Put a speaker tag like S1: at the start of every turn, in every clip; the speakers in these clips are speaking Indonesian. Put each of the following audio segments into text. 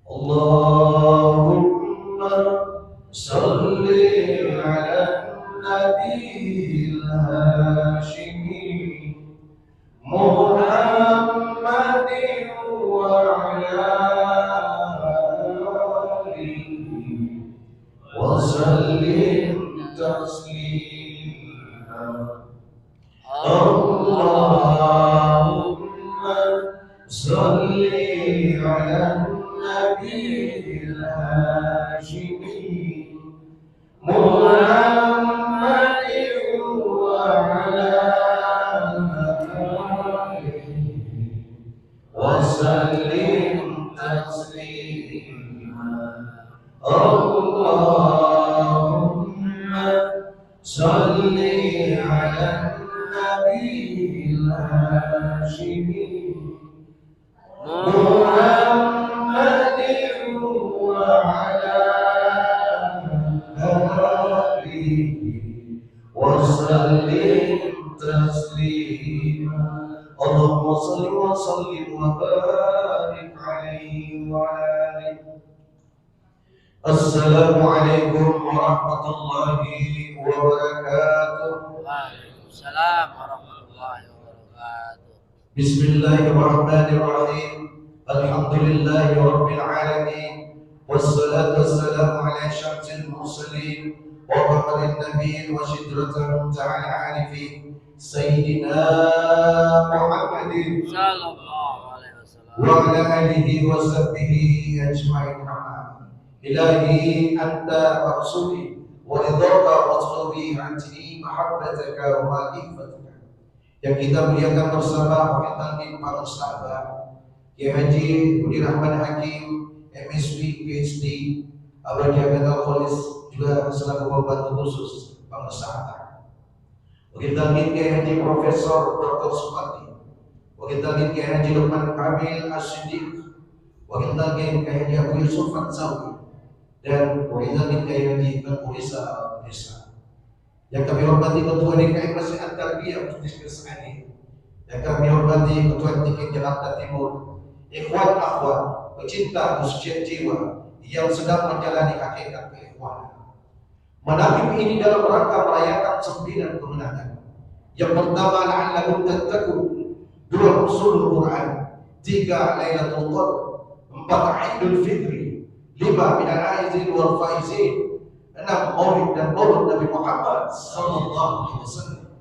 S1: اللهم صل على النبي الهاشمي محمد وعلى آله وسلم تسليما. اللهم صل على النبي الهاشمي محمد وعلى آله وسلم تسليما. اللهم صل على النبي الهاشمي محمد وعلى آله وسلم تسليما. اللهم صل وسلم وبارك عليه وعلى آله. السلام عليكم ورحمة الله وبركاته.
S2: Waalaikumsalam warahmatullahi wabarakatuh.
S1: بسم الله الرحمن الرحيم. الحمد لله رب العالمين، والصلاة والسلام على شمس المرسلين وقمر النبيين وشجرة منتهى العارفين سيدنا محمد
S2: Sallallahu alaihi wasallam.
S1: وعلى آله وصحبه أجمعين. إلهي أنت مقصودي ورضاك مطلوبي، أعطني محبتك ومعرفتك. Yang kita muliakan bersama Fakultas para sahabat Kiai Haji Budi Rahman Hakim MSc PhD Abadiah Mental Kholis, juga selaku pembantu khusus para sahabat. Kita Kiai Haji Profesor Dr. Supati, kita Kiai Haji Lukman Kamil As-Siddiq, kita Kiai Haji Abu Yusuf Fatsawi, dan kita Kiai Haji Tengku Isa. Yang kami hormati Ketua DKM Nasihat Tarbiyah Ustaz Sa'adi, yang kami hormati Ketua TK Jakarta Timur, ikhwan akhwat pecinta masjid jiwa yang sedang menjalani hakikat keikhwanan. Menabim ini dalam rangka merayakan 9 kemenangan. Yang pertama, la'allakum tattaqun, 2 usul Quran, 3 Lailatul Qadar, 4 Idul Fitri, 5 minal aizin wal faizin, 6 Maulid dan Maulud Nabi Muhammad sallallahu alaihi wasallam,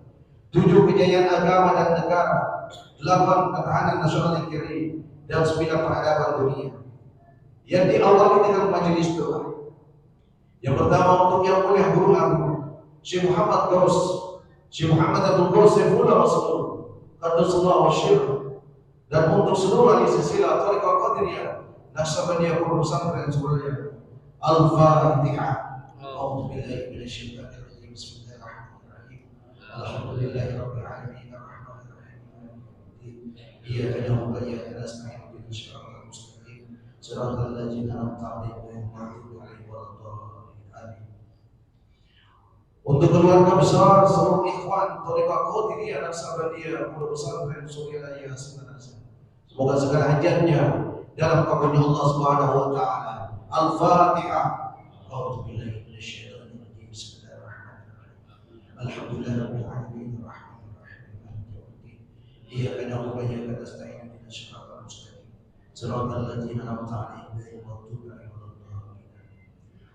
S1: 7 kejayaan agama dan negara, 8 ketahanan nasional yang kiri, dan 9 peradaban dunia. Yang diawali dengan majelis doa. Yang pertama untuk yang mulia guru agung Syekh Muhammad Gaus, Syekh Muhammad Abdul Gaus Saifullah Rasul Qaddasallahu Syirah, dan untuk seluruh ahli silsilah Thariqah Qadiriyah Naksabandiyah Pondok Pesantren Surabaya. Al-Fatihah. أعوذ بالله من الشيطان الرجيم. بسم الله الرحمن الرحيم. الحمد لله رب العالمين الرحمن الرحيم مالك يوم الدين إياك نعبد وإياك نستعين اهدنا الصراط المستقيم صراط الذين أنعمت عليهم غير المغضوب عليهم ولا الضالين آمين. Untuk keluarga besar seluruh ikhwan Thariqah Qadiriyah Naksabandiyah Pondok Pesantren Surabaya Sinarasa, semoga segala hajatnya dalam kabulnya Allah Subhanahu wa taala. Al-Fatihah. أعوذ بالله من الشيطان الرجيم. بسم الله الرحمن الرحيم. الحمد لله رب العالمين الرحمن الرحيم مالك يوم الدين إياك نعبد وإياك نستعين اهدنا الصراط المستقيم صراط الذين أنعمت عليهم غير المغضوب عليهم ولا الضالين.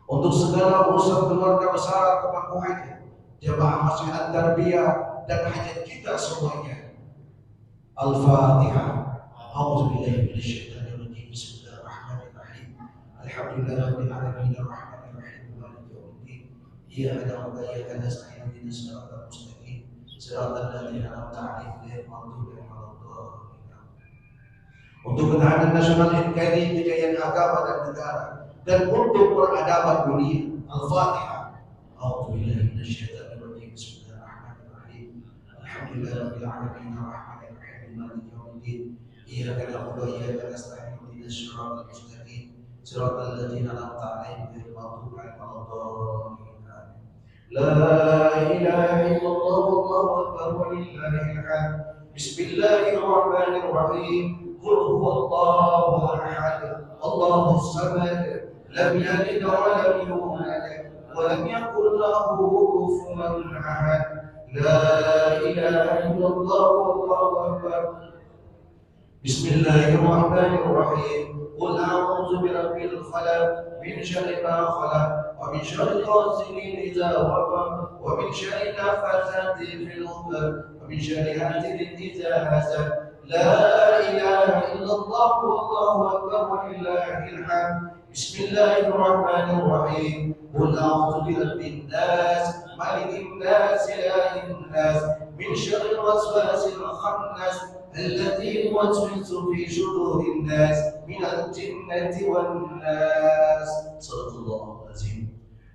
S1: Untuk segala urusan keluarga besar kemampuannya, jamaah masjid Tarbiyah dan hajat kita semuanya. Al-Fatihah. A'udzu billahi minasyaitonir rajim. Bismillahirrahmanirrahim. Alhamdulillahirabbil alamin arrahmanir إياك نعبد وإياك نستعين اهدنا الصراط المستقيم صراط الذين أنعمت عليهم غير المغضوب عليهم ولا الضالين. Untuk ketahanan nasional NKRI, kejayaan agama dan negara, dan untuk peradaban dunia. Al-Fatihah. A'udzu billahi minasyaitonir rajim. Bismillahirrahmanirrahim. Alhamdulillahirabbil alamin arrahmanir rahim maliki yaumiddin iyyaka na'budu wa iyyaka nasta'in ihdinas siratal mustaqim siratal ladzina an'amta 'alaihim ghairil maghdubi 'alaihim waladdallin. لا إله إلا الله والله أكبر ولله الحمد. بسم الله الرحمن الرحيم. قل هو الله أحد الله الصمد لم يلد ولم يولد ولم يكن له كفوا أحد لا إله إلا الله والله أكبر بسم الله الرحمن الرحيم قل أعوذ برب الفلق من شر ما خلق ومن شر غاسق إذا وقب ومن شر النفاثات في العقد ومن شر حاسد إذا حسد لا إله إلا الله والله أكبر ولله الحمد بسم الله الرحمن الرحيم قل أعوذ برب الناس ملك الناس إله الناس من شر الوسواس الخناس الذي يوسوس في صدور الناس من الجنة والناس. Sallallahu alaihi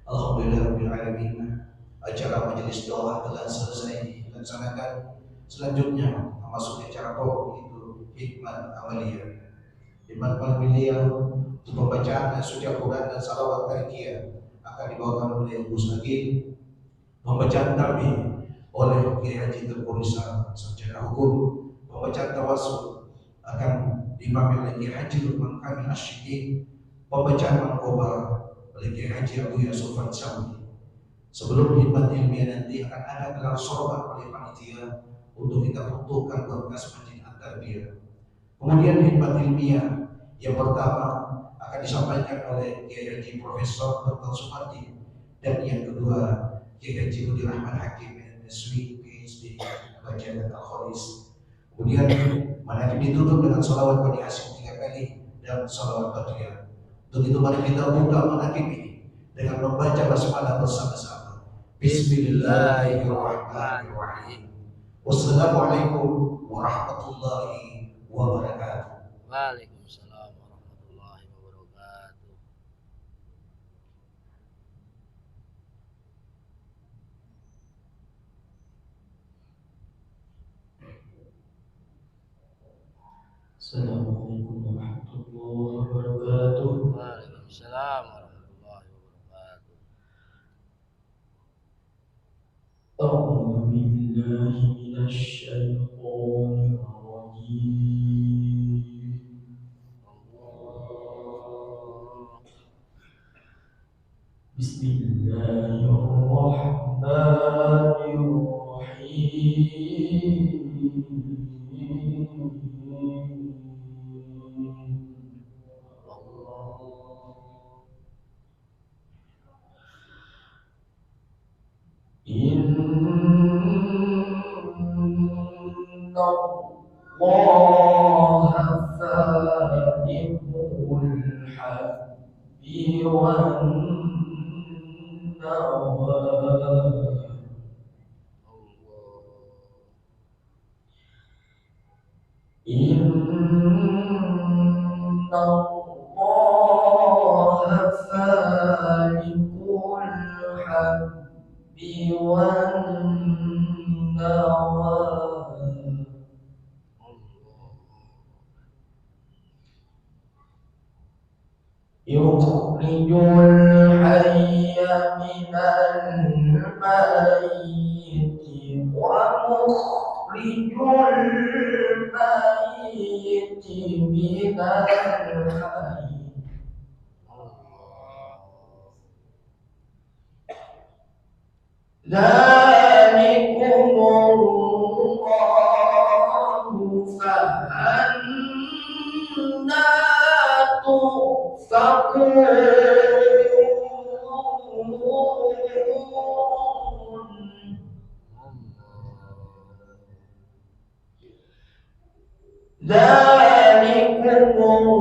S1: Alhamdulillahirrahmanirrahim. Acara majelis doa telah selesai dilaksanakan. Selanjutnya masuk acara pokok itu hikmat amaliyah. Hikmat amaliyah untuk pembacaan suci Al-Quran dan salawat tariqiyah akan dibawakan oleh Gus Agil. Pembacaan takbir oleh Kiai Haji Tengku Rizal sarjana hukum. Pembacaan tawassul akan diimami oleh Kiai Haji Lukman Kamil Asyidin. Pembacaan mangkoba oleh Kiai Haji Abu Yusuf Al-Saudi. Sebelum hikmat ilmiah nanti akan ada gelar sorban oleh panitia untuk kita peruntukkan berkas Masjid At-Tarbiyah. Kemudian hikmat ilmiah yang pertama akan disampaikan oleh Kiai Haji Profesor Dr. Supardi, dan yang kedua Kiai Haji Budi Rahman Hakim MSw PhD Bagian Al-Kholis. Kemudian manakib ditutup dengan salawat Bani Hasyim 3 kali dan salawat Badriyah. Untuk itu mari kita buka manakib ini dengan membaca basmalah bersama-sama. Bismillahirrahmanirrahim. Wassalamualaikum warahmatullahi wabarakatuh.
S2: Waalaikumsalam warahmatullahi wabarakatuh.
S3: Assalamualaikum warahmatullahi wabarakatuh.
S2: Waalaikumsalam warahmatullahi wabarakatuh.
S3: A'udzu billahi minasy syaithanir rajim. Inna Allaha faliqul habbi wan nawa. Inna Allaha faliqul habbi wan nawa. Yukhrijul hayya minal mayyiti wa mukhrijul mayyiti minal hayy. Dzalikumullahu fa'anna tufakun.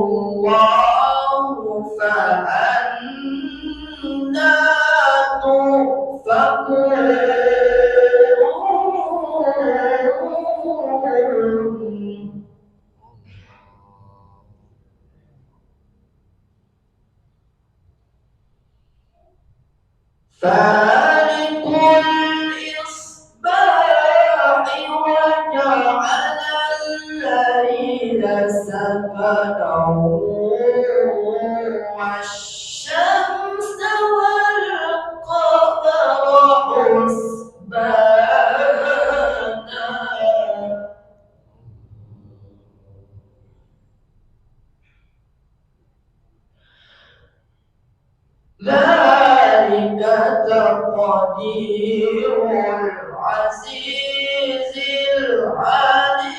S3: Dzalikumullahu fa'anna tufakun. Falikul isbahi wa ja'ala al-laila sakanan wasyamsa wal qamara husbana. تقدير العزيز العليم.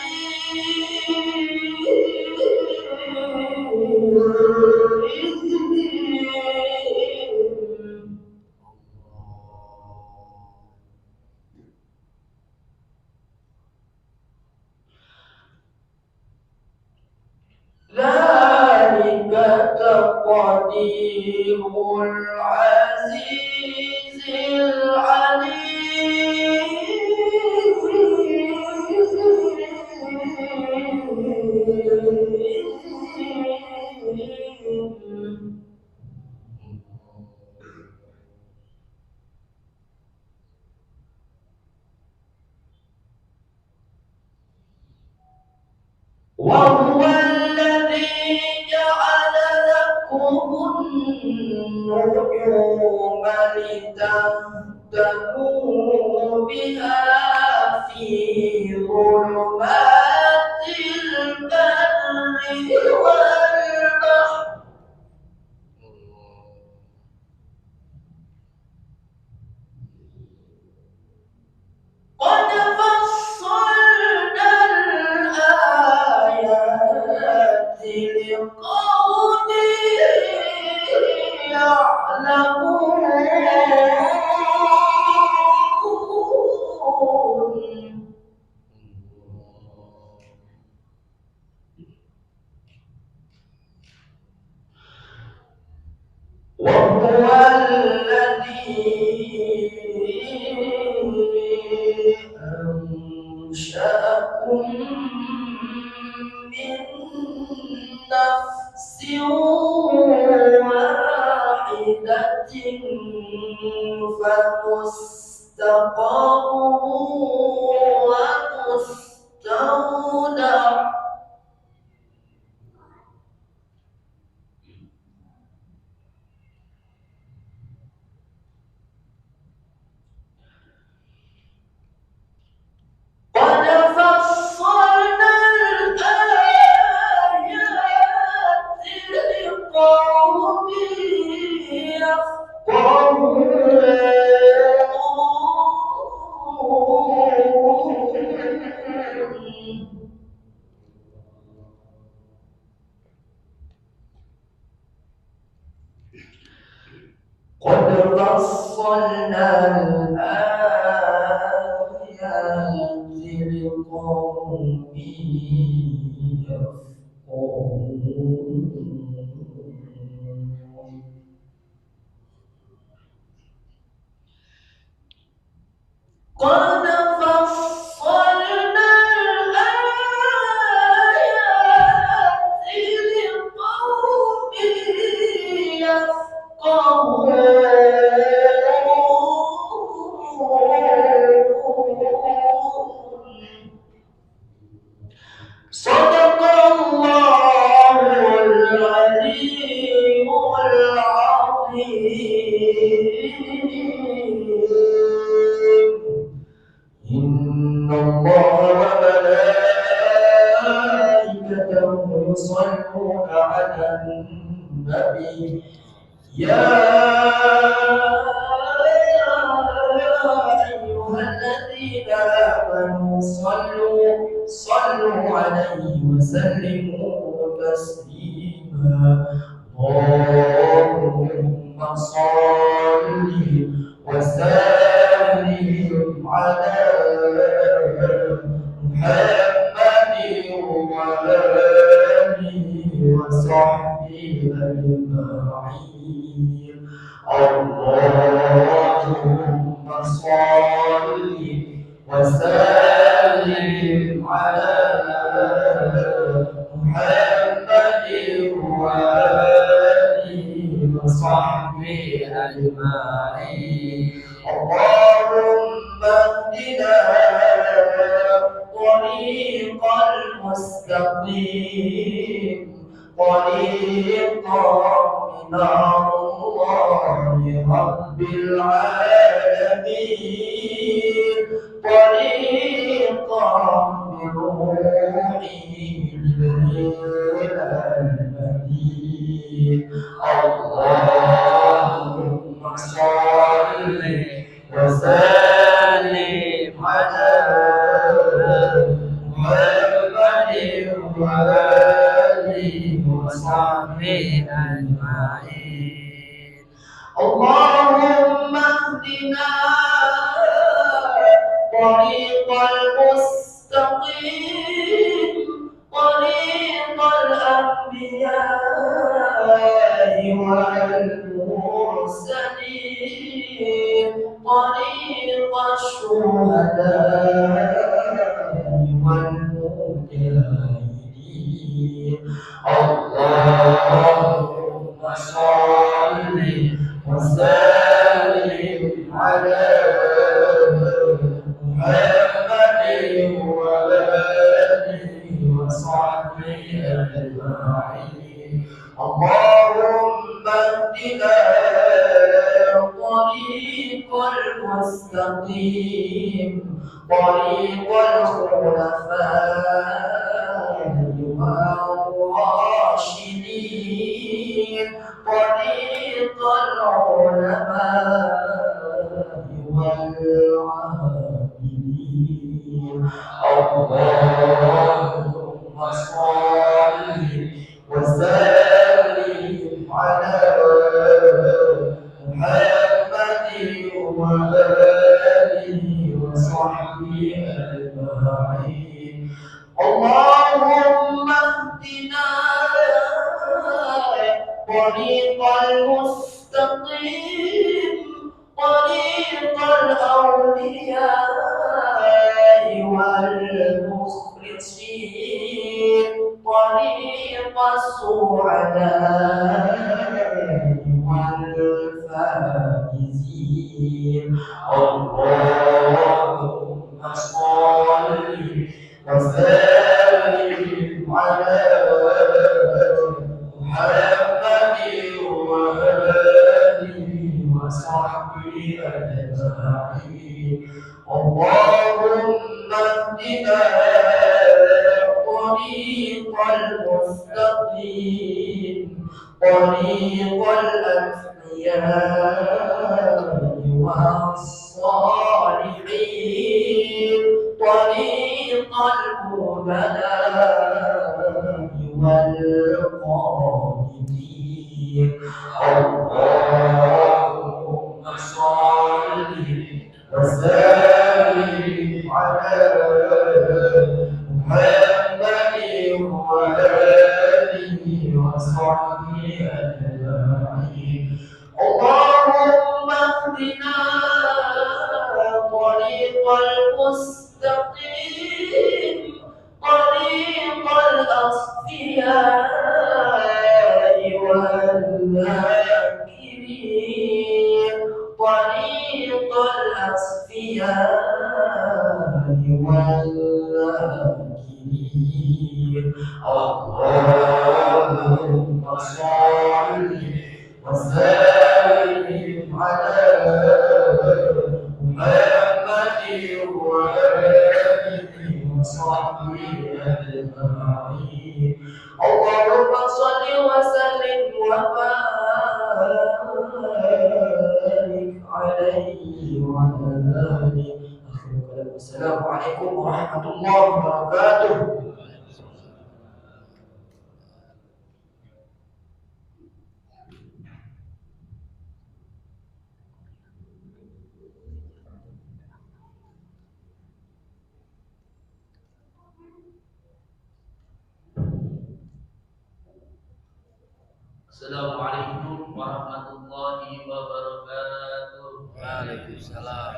S3: ذلك تقدير العزيز العليم. وهو الذي جعل لكم النجوم لتهتدوا بها في ظلمات البر والبحر. قد فصلنا الآيات لقوم يعلمون. وهو الذي أنشأكم من نفس واحدة فمستقر ومستودع. قد فصلنا الآيات لقوم يفقهون. قد فصلنا الآيات لقوم يفقهون. قد فصلنا الآيات لقوم يفقهون. صدق الله العلي العظيم. إن الله وملائكته يصلون على النبي يا أيها الذين آمنوا صلوا عليه وسلموا تسليما. اللهم صل وسلم على محمد وآله وصحبه أجمعين. اللهم صل وسلم على محمد وآله وصحبه أجمعين. اللهم اهدنا طريق المستقيم، طريقا من الله رب العالمين، طريقا من روحه جبريل المجيد. اللهم صل
S2: وصحبه أجمعين.
S3: اللهم اهدنا طريق المستقيم، طريق الأنبياء والمرسلين، طريق الشهداء والمجاهدين. اللهم صل وسلم على محمد وآله وصحبه أجمعين. اللهم اهدنا طريق المستقيم، طريق الخلفاء والراشدين، طريق العلماء والعاملين. اللهم صل وسلم على محمد وآله وصحبه أجمعين. اللهم اهدنا طريق المستقيم، طريق الأولياء والمخلصين، طريق السعداء والفائزين. اللهم صل وسلم على محمد وآله وصحبه أجمعين. اللهم اهدنا طريق المستقيم، طريق الأنبياء والصالحين، طريق الهدى والقائدين. اللهم صل وسلم على محمد وآله وصحبه أجمعين. اللهم اهدنا طريق المستقيم، طريق الأصفياء والذاكرين، طريق الأصفياء والذاكرين. اللهم صل وسلم على محمد وآله وصحبه أجمعين. اللهم صل وسلم وبارك عليه وعلى آله. السلام عليكم ورحمة الله وبركاته.
S4: Assalamualaikum warahmatullahi wabarakatuh.
S2: Waalaikumsalam.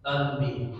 S4: Tanbih.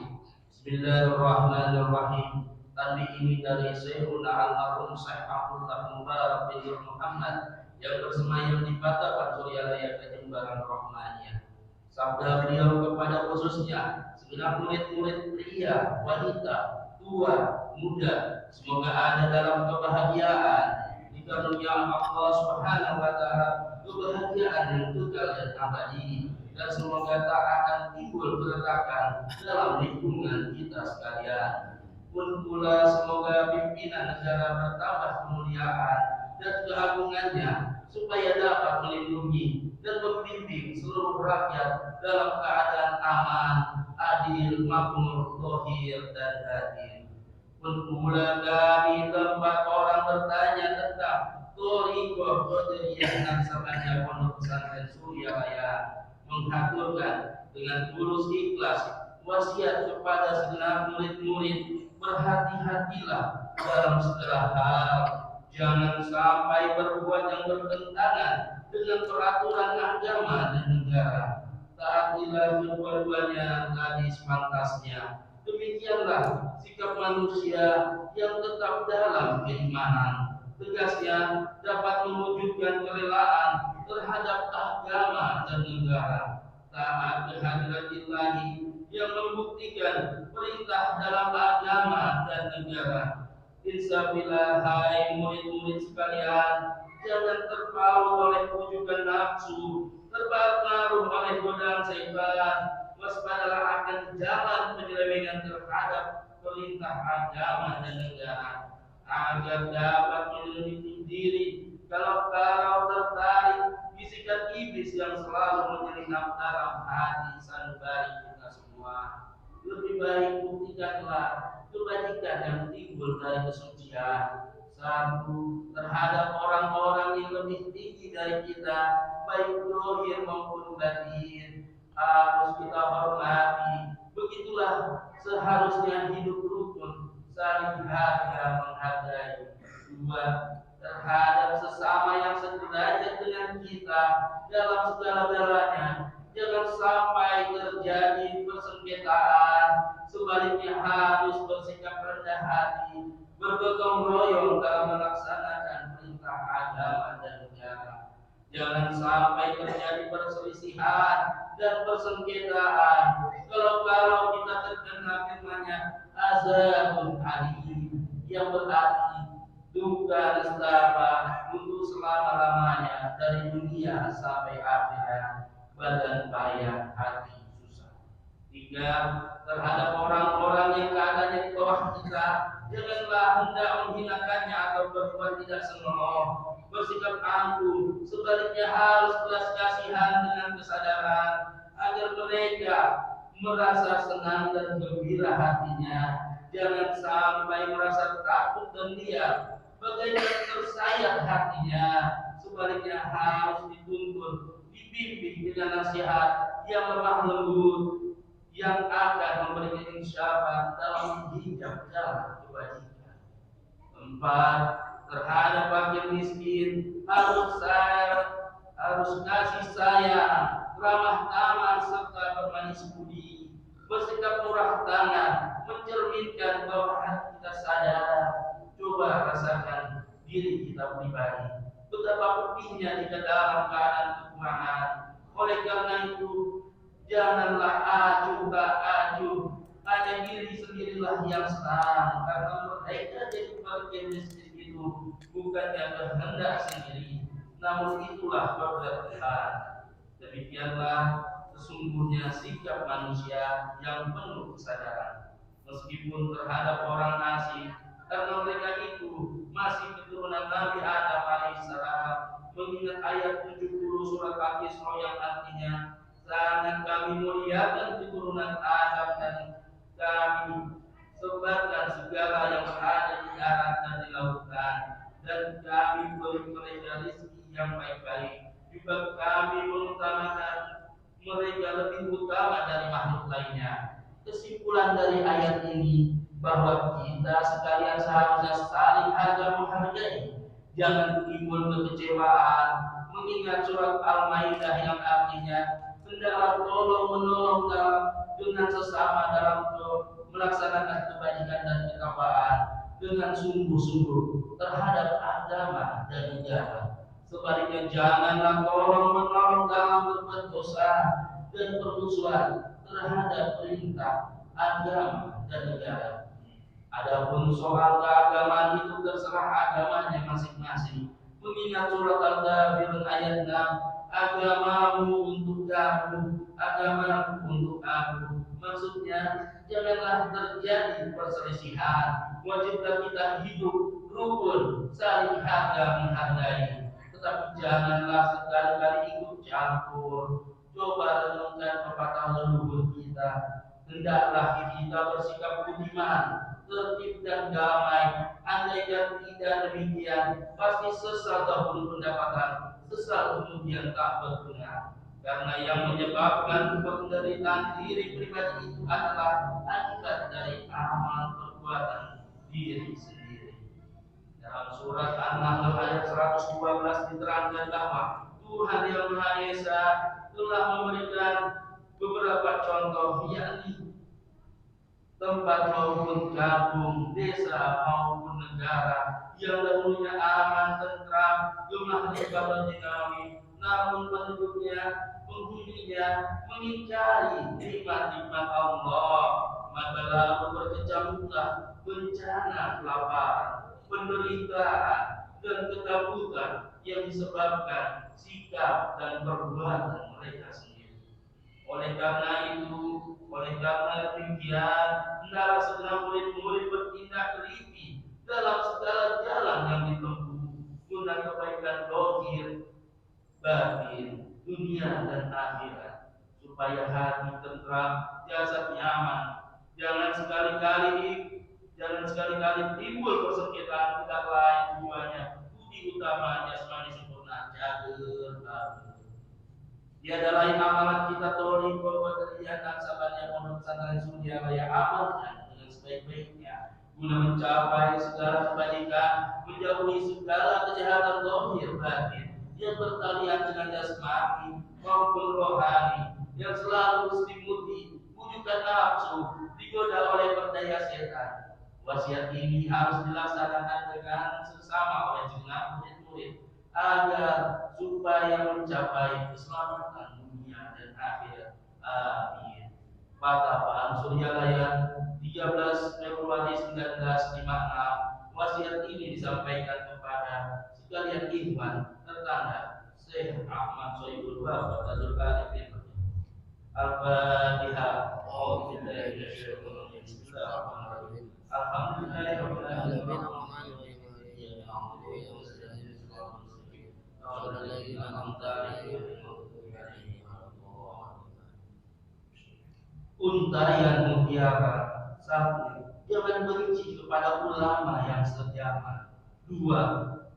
S4: Bismillahirrahmanirrahim. Tanbih ini dari Syekhuna Al-Marhum Syekh Abdullah Mubarak bin Nur Muhammad yang bersemayam di Patapan Suryalaya Kejembaran Rahmaniyah. Sabda beliau kepada khususnya segenap murid-murid pria, wanita, tua, muda, semoga ada dalam kebahagiaan di karunia Allah Subhanahu wa taala, kebahagiaan yang kekal dan abadi, dan semoga tak akan timbul keretakan dalam lingkungan kita sekalian. Pun pula semoga pimpinan negara bertambah kemuliaan dan keagungannya, supaya dapat melindungi dan membimbing seluruh rakyat dalam keadaan aman, adil, makmur, zahir dan batin. Pun pula kami tempat orang bertanya tentang Thariqah Qadiriyah dan sabanya Pondok Pesantren Suryalaya, menghaturkan dengan tulus ikhlas wasiat kepada segenap murid-murid, berhati-hatilah dalam segala hal, jangan sampai berbuat yang bertentangan dengan peraturan agama dan negara. Taatilah kedua-duanya tadi sepantasnya. Demikianlah sikap manusia yang tetap dalam keimanan. Tegasnya dapat mewujudkan kerelaan terhadap agama dan negara. Taat kehadirat Ilahi yang membuktikan perintah dalam agama dan negara. Insabillah, hai murid-murid sekalian, jangan terpaut oleh pujukan nafsu, terpengaruh oleh godaan syaitan. Waspadalah akan jalan penyelewengan terhadap perintah agama dan negara, agar dapat melindungi diri kalau tertarik bisikan iblis yang selalu menyelinap dalam hati sanubari kita semua. Lebih baik buktikanlah kebajikan yang timbul dari kesucian. Satu, terhadap orang-orang yang lebih tinggi dari kita, baik zahir maupun batin, harus kita hormati. Begitulah seharusnya hidup rukun, saling harga menghargai. Dua, terhadap sesama yang sederajat dengan kita dalam segala-galanya, jangan sampai terjadi persengketaan. Sebaliknya harus bersikap rendah hati, bergotong royong dalam melaksanakan perintah agama dan negara. Jangan sampai terjadi perselisihan dan persengketaan. Kalau kita terkena firman-Nya azabun alim, yang berarti duka nestapa untuk selama-lamanya dari dunia sampai akhirat, badan payah, hati susah. Tiga, terhadap orang-orang yang keadaannya di bawah kita, janganlah hendak menghinakannya atau berbuat tidak senonoh, bersikap angkuh. Sebaliknya harus belas kasihan dengan kesadaran agar mereka merasa senang dan gembira hatinya. Jangan sampai merasa takut dan diam, bagaimana tersayat hatinya. Sebaliknya harus dituntun, dibimbing dengan nasihat yang lemah lembut, yang akan memberikan insyarat dalam menghijab jalan kebajikan. Empat, terhadap fakir miskin harus kasih sayang, ramah tamah serta bermanis budi, bersikap murah tangan, mencerminkan bahwa hati kita sadar. Coba rasakan diri kita pribadi, betapa pedihnya jika dalam keadaan kekurangan. Oleh karena itu, janganlah acuh tak acuh, hanya diri sendirilah yang senang, karena mereka jadi bagian miskin itu bukannya kehendak sendiri, namun itulah kodrat Tuhan. Demikianlah sesungguhnya sikap manusia yang penuh kesadaran, meskipun terhadap orang asing, karena mereka itu masih keturunan Nabi Adam alaihissalam. Mengingat ayat 70 surat Al-Isra yang artinya, sangat kami muliakan keturunan Adam dan kami sebarkan segala yang ada di darat dan di lautan, dan kami beri mereka rezeki yang baik-baik. Juga kami mengutamakan mereka lebih utama dari makhluk lainnya. Kesimpulan dari ayat ini bahwa kita sekalian seharusnya saling harga menghargai, jangan timbul kekecewaan mengingat surat Al-Maidah yang artinya hendaklah tolong menolong dengan sesama dalam melaksanakan kebajikan dan ketakwaan dengan sungguh-sungguh terhadap agama dan negara. Sebaliknya janganlah tolong menolong dalam berbuat dosa dan permusuhan terhadap perintah agama dan negara. Adapun soal keagamaan itu terserah agamanya masing-masing. Mengingat surat Al-Ghafir ayat 6, agamamu untuk kamu, agamaku untuk aku. Maksudnya janganlah terjadi perselisihan. Wajiblah kita hidup rukun, saling harga menghargai. Tetapi janganlah sekali-kali ikut campur. Coba renungkan pepatah leluhur kita. Hendaklah kita bersikap budiman, tertib dan damai. Andaikan tidak demikian, pasti sesal dahulu pendapatan, sesal kemudian tak berguna. Karena yang menyebabkan penderitaan diri pribadi itu adalah akibat dari amal perbuatan diri sendiri. Dalam surat An-Nahl ayat 112 diterangkan bahwa Tuhan yang Maha Esa telah memberikan beberapa contoh, yakni tempat maupun kampung, desa maupun negara yang dahulunya aman, tentram, gemah ibadah dinawi, namun penghuninya mengingkari nikmat-nikmat Allah, maka lalu berkecamuklah bencana kelaparan, penderitaan, dan ketakutan yang disebabkan sikap dan perbuatan mereka sendiri. Oleh karena demikian, hendaklah segenap murid-murid bertindak teliti dalam segala jalan yang ditempuh guna kebaikan zahir, batin, dunia dan akhirat, supaya hati tentram, jasad nyaman. Jangan sekali-kali timbul persengketaan tidak lain tujuannya budi utama jasmani sempurna jager batin. Tiada lain amalan kita tolong bahwa terlihat sabarnya pondok pesantren Suria Raya amalkan dengan sebaik-baiknya guna mencapai segala kebaikan, menjauhi segala kejahatan zahir batin yang bertalian dengan jasmani maupun rohani yang selalu selimuti wujudan nafsu digoda oleh berdaya setan. Wasiat ini harus dilaksanakan dengan sesama oleh segenap murid-murid agar supaya mencapai keselamatan dunia dan akhirat. Amin. Patapaan Suryalaya 13 Februari 1956. Wasiat ini disampaikan kepada sekalian ikhwan tertanda Syekh Ahmad Soibul Wafat Azul Arifin. Al-Fatihah. Alhamdulillahirabbil alamin. Untayan mutiara. 1. Jangan benci kepada ulama yang sejama. 2.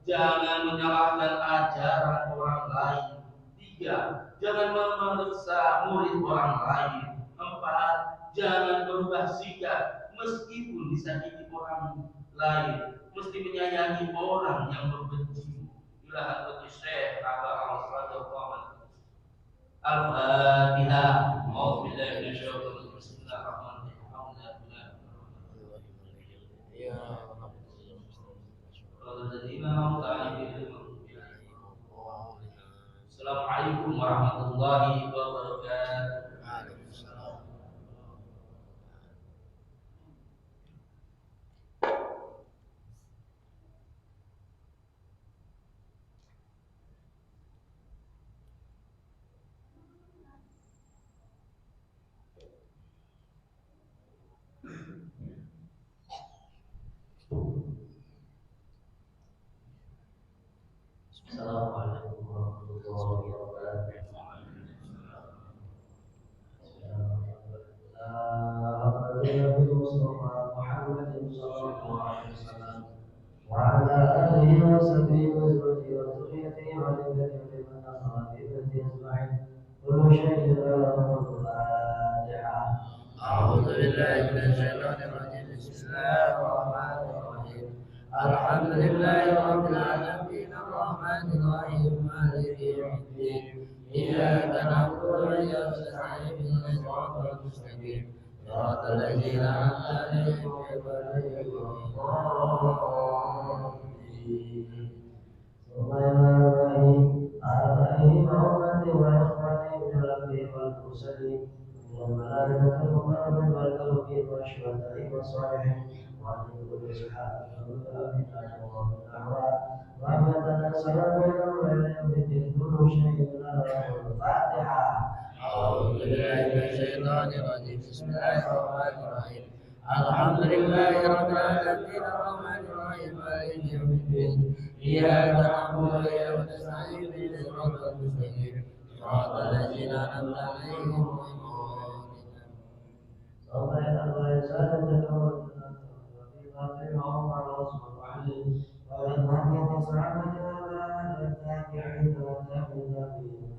S4: Jangan menyalahkan ajaran orang lain. 3. Jangan memeriksa murid orang lain. 4. Jangan berubah sikap meskipun disakiti orang lain. Mesti menyayangi orang yang membenci. Ilahan bagi Syekh Abah Al-Fatihah. Al-Fatihah. Auzubillahi minasyaitonir rajim. Bismillahirrahmanirrahim. Assalamualaikum warahmatullahi wabarakatuh. Assalamualaikum warahmatullahi wabarakatuh. وعلى آله وصحبه وزوجه وذريته وعلمته لمن أخذ بذنبه أجمعين. كل شيء له الفاتحة. أعوذ بالله من الشيطان الرجيم. بسم الله الرحمن الرحيم. الحمد لله رب العالمين الرحمن الرحيم مالك يوم الدين. إياك نعبد وإياك نستعين اهدنا الصراط المستقيم صراط الذين أنعمت عليهم غير المغضوب عليهم آبائي وأمتي وإخواني من الأنبياء والمرسلين والملائكة المقربين والكريم والشهداء والصالحين وعن كل صحابة ومن الأحوال رحمة
S3: والسلام إلى يوم الدين كل شيء له الفاتحة.
S2: أعوذ بالله من الشيطان الرجيم بسم الله الرحمن الرحيم الحمد لله رب العالمين الرحمن الرحيم مالك يوم الدين إياك نعبد وإياك نستعين اهدنا الصراط المستقيم صراط الذين أنعمت عليهم
S3: صلى الله عليه وسلم وفي عمر وصحبه عليه وإخوانه وصحبه والتابعين والتابعين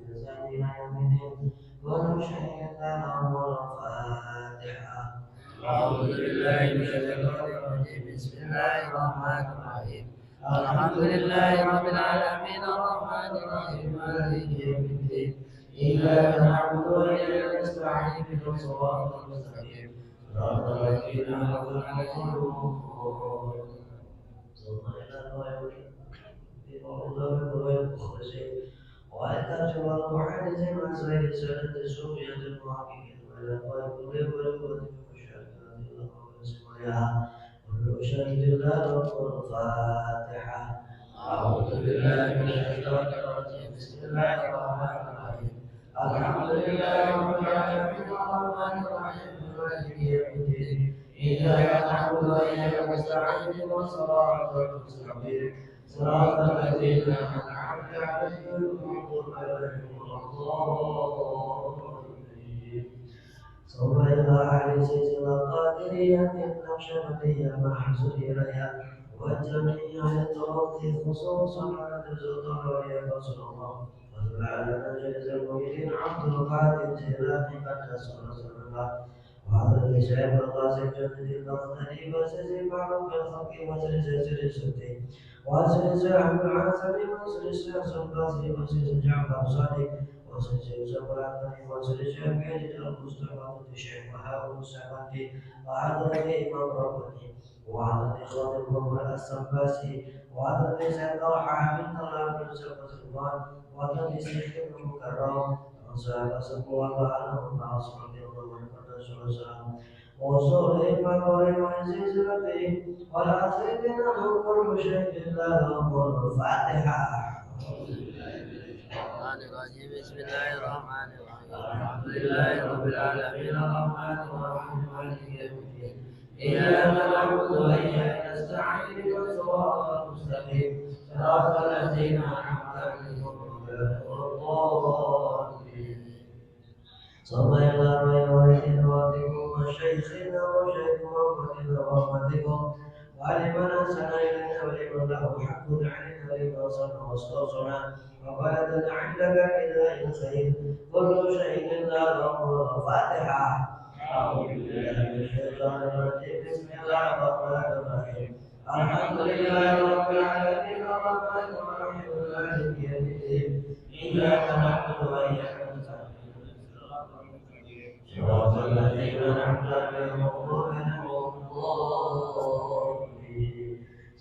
S3: بإحسان إلى يوم الدين كل شيء له الفاتحة.
S2: أعوذ بالله من الشيطان الرجيم بسم الله الرحمن الرحيم الحمد لله رب العالمين الرحمن الرحيم مالك يوم الدين إياك نعبد وإياك نستعين اهدنا الصراط المستقيم صراط الذين أنعمت عليهم
S3: وأتى والمحدث من سير سنة السورية المحققين ولا قلب والقوة والشهادة كل شيء له الفاتحة.
S2: أعوذ بالله من الشيطان الرجيم بسم الله الرحمن الرحيم الحمد لله رب العالمين الرحمن الرحيم مالك يوم الدين إياك نعبد وإياك نستعين اهدنا الصراط المستقيم صراط الذين أنعمت عليهم غير المغضوب
S3: ثم إلى أهل سلسلة القادرية النقشبندية محزون إليها والجمعية التوقي خصوصا على الزهراء رسول الله وعلى نجد المؤمنين عبد القادر الجيلاني قدس الله وهذا الشيخ القاسم جدد البغدادي وسلسل معروف الخلق وسلسل السدي وسلسل أحمد العسلي وسلسل البصري وسلسل جعفر صادق وسلسل زبراني وسلسل بيد المصطفى الشيخ وهارون السعدي وعدد الإمام رباني وعدد خاطب مولى السباسي وعدد سيد طلحة بن طلحة بن سلمان وعدد شيخ المكرم وصحب سبوة وعنهم مع أصحاب الله وصول إمام وعزيز ربي والعصر بينهم كل شيء له الفاتحة.
S2: الرحمن الرحيم بسم الله الرحمن الرحيم الحمد لله رب العالمين الرحمن الرحيم مالك يوم الدين إياك نعبد وإياك نستعين اهدنا الصراط المستقيم صراط الذين أنعمت عليهم غير الضالين.
S3: صلى الله عليه وسلم وشيخنا وشيخ محمد ورحمتكم ولمن أحسن إلينا ولمن له حق علينا ولمن صلى واستوصنا وبلدنا عندك بلا الخير كل شيء له الفاتحة. أعوذ بالله من الشيطان الرجيم بسم الله الرحمن الرحيم الحمد لله رب العالمين الرحمن الرحيم مالك يوم الدين إياك نعبد وإياك نستعين صراط الذين أنعمت عليهم غير المغضوب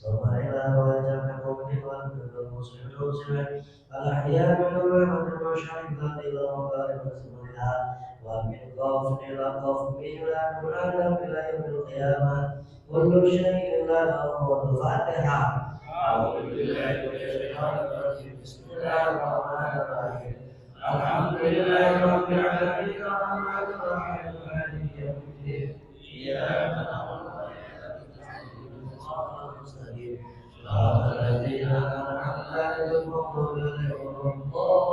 S3: ثم إلى وجمع المؤمنين والمسلمين الأحياء منهم والمشاهدات إلى مقارب سبلها ومن خوف إلى خوف إلى نعلم إلى يوم القيامة كل شيء له الفاتحة.
S2: أعوذ بالله من الشيطان الرجيم بسم الله الرحمن الرحيم الحمد لله رب العالمين الرحمن الرحيم مالك يوم الدين إياك نعبد وإياك نستعين صراط المستقيم صراط الذين أنعمت عليهم غير المغضوب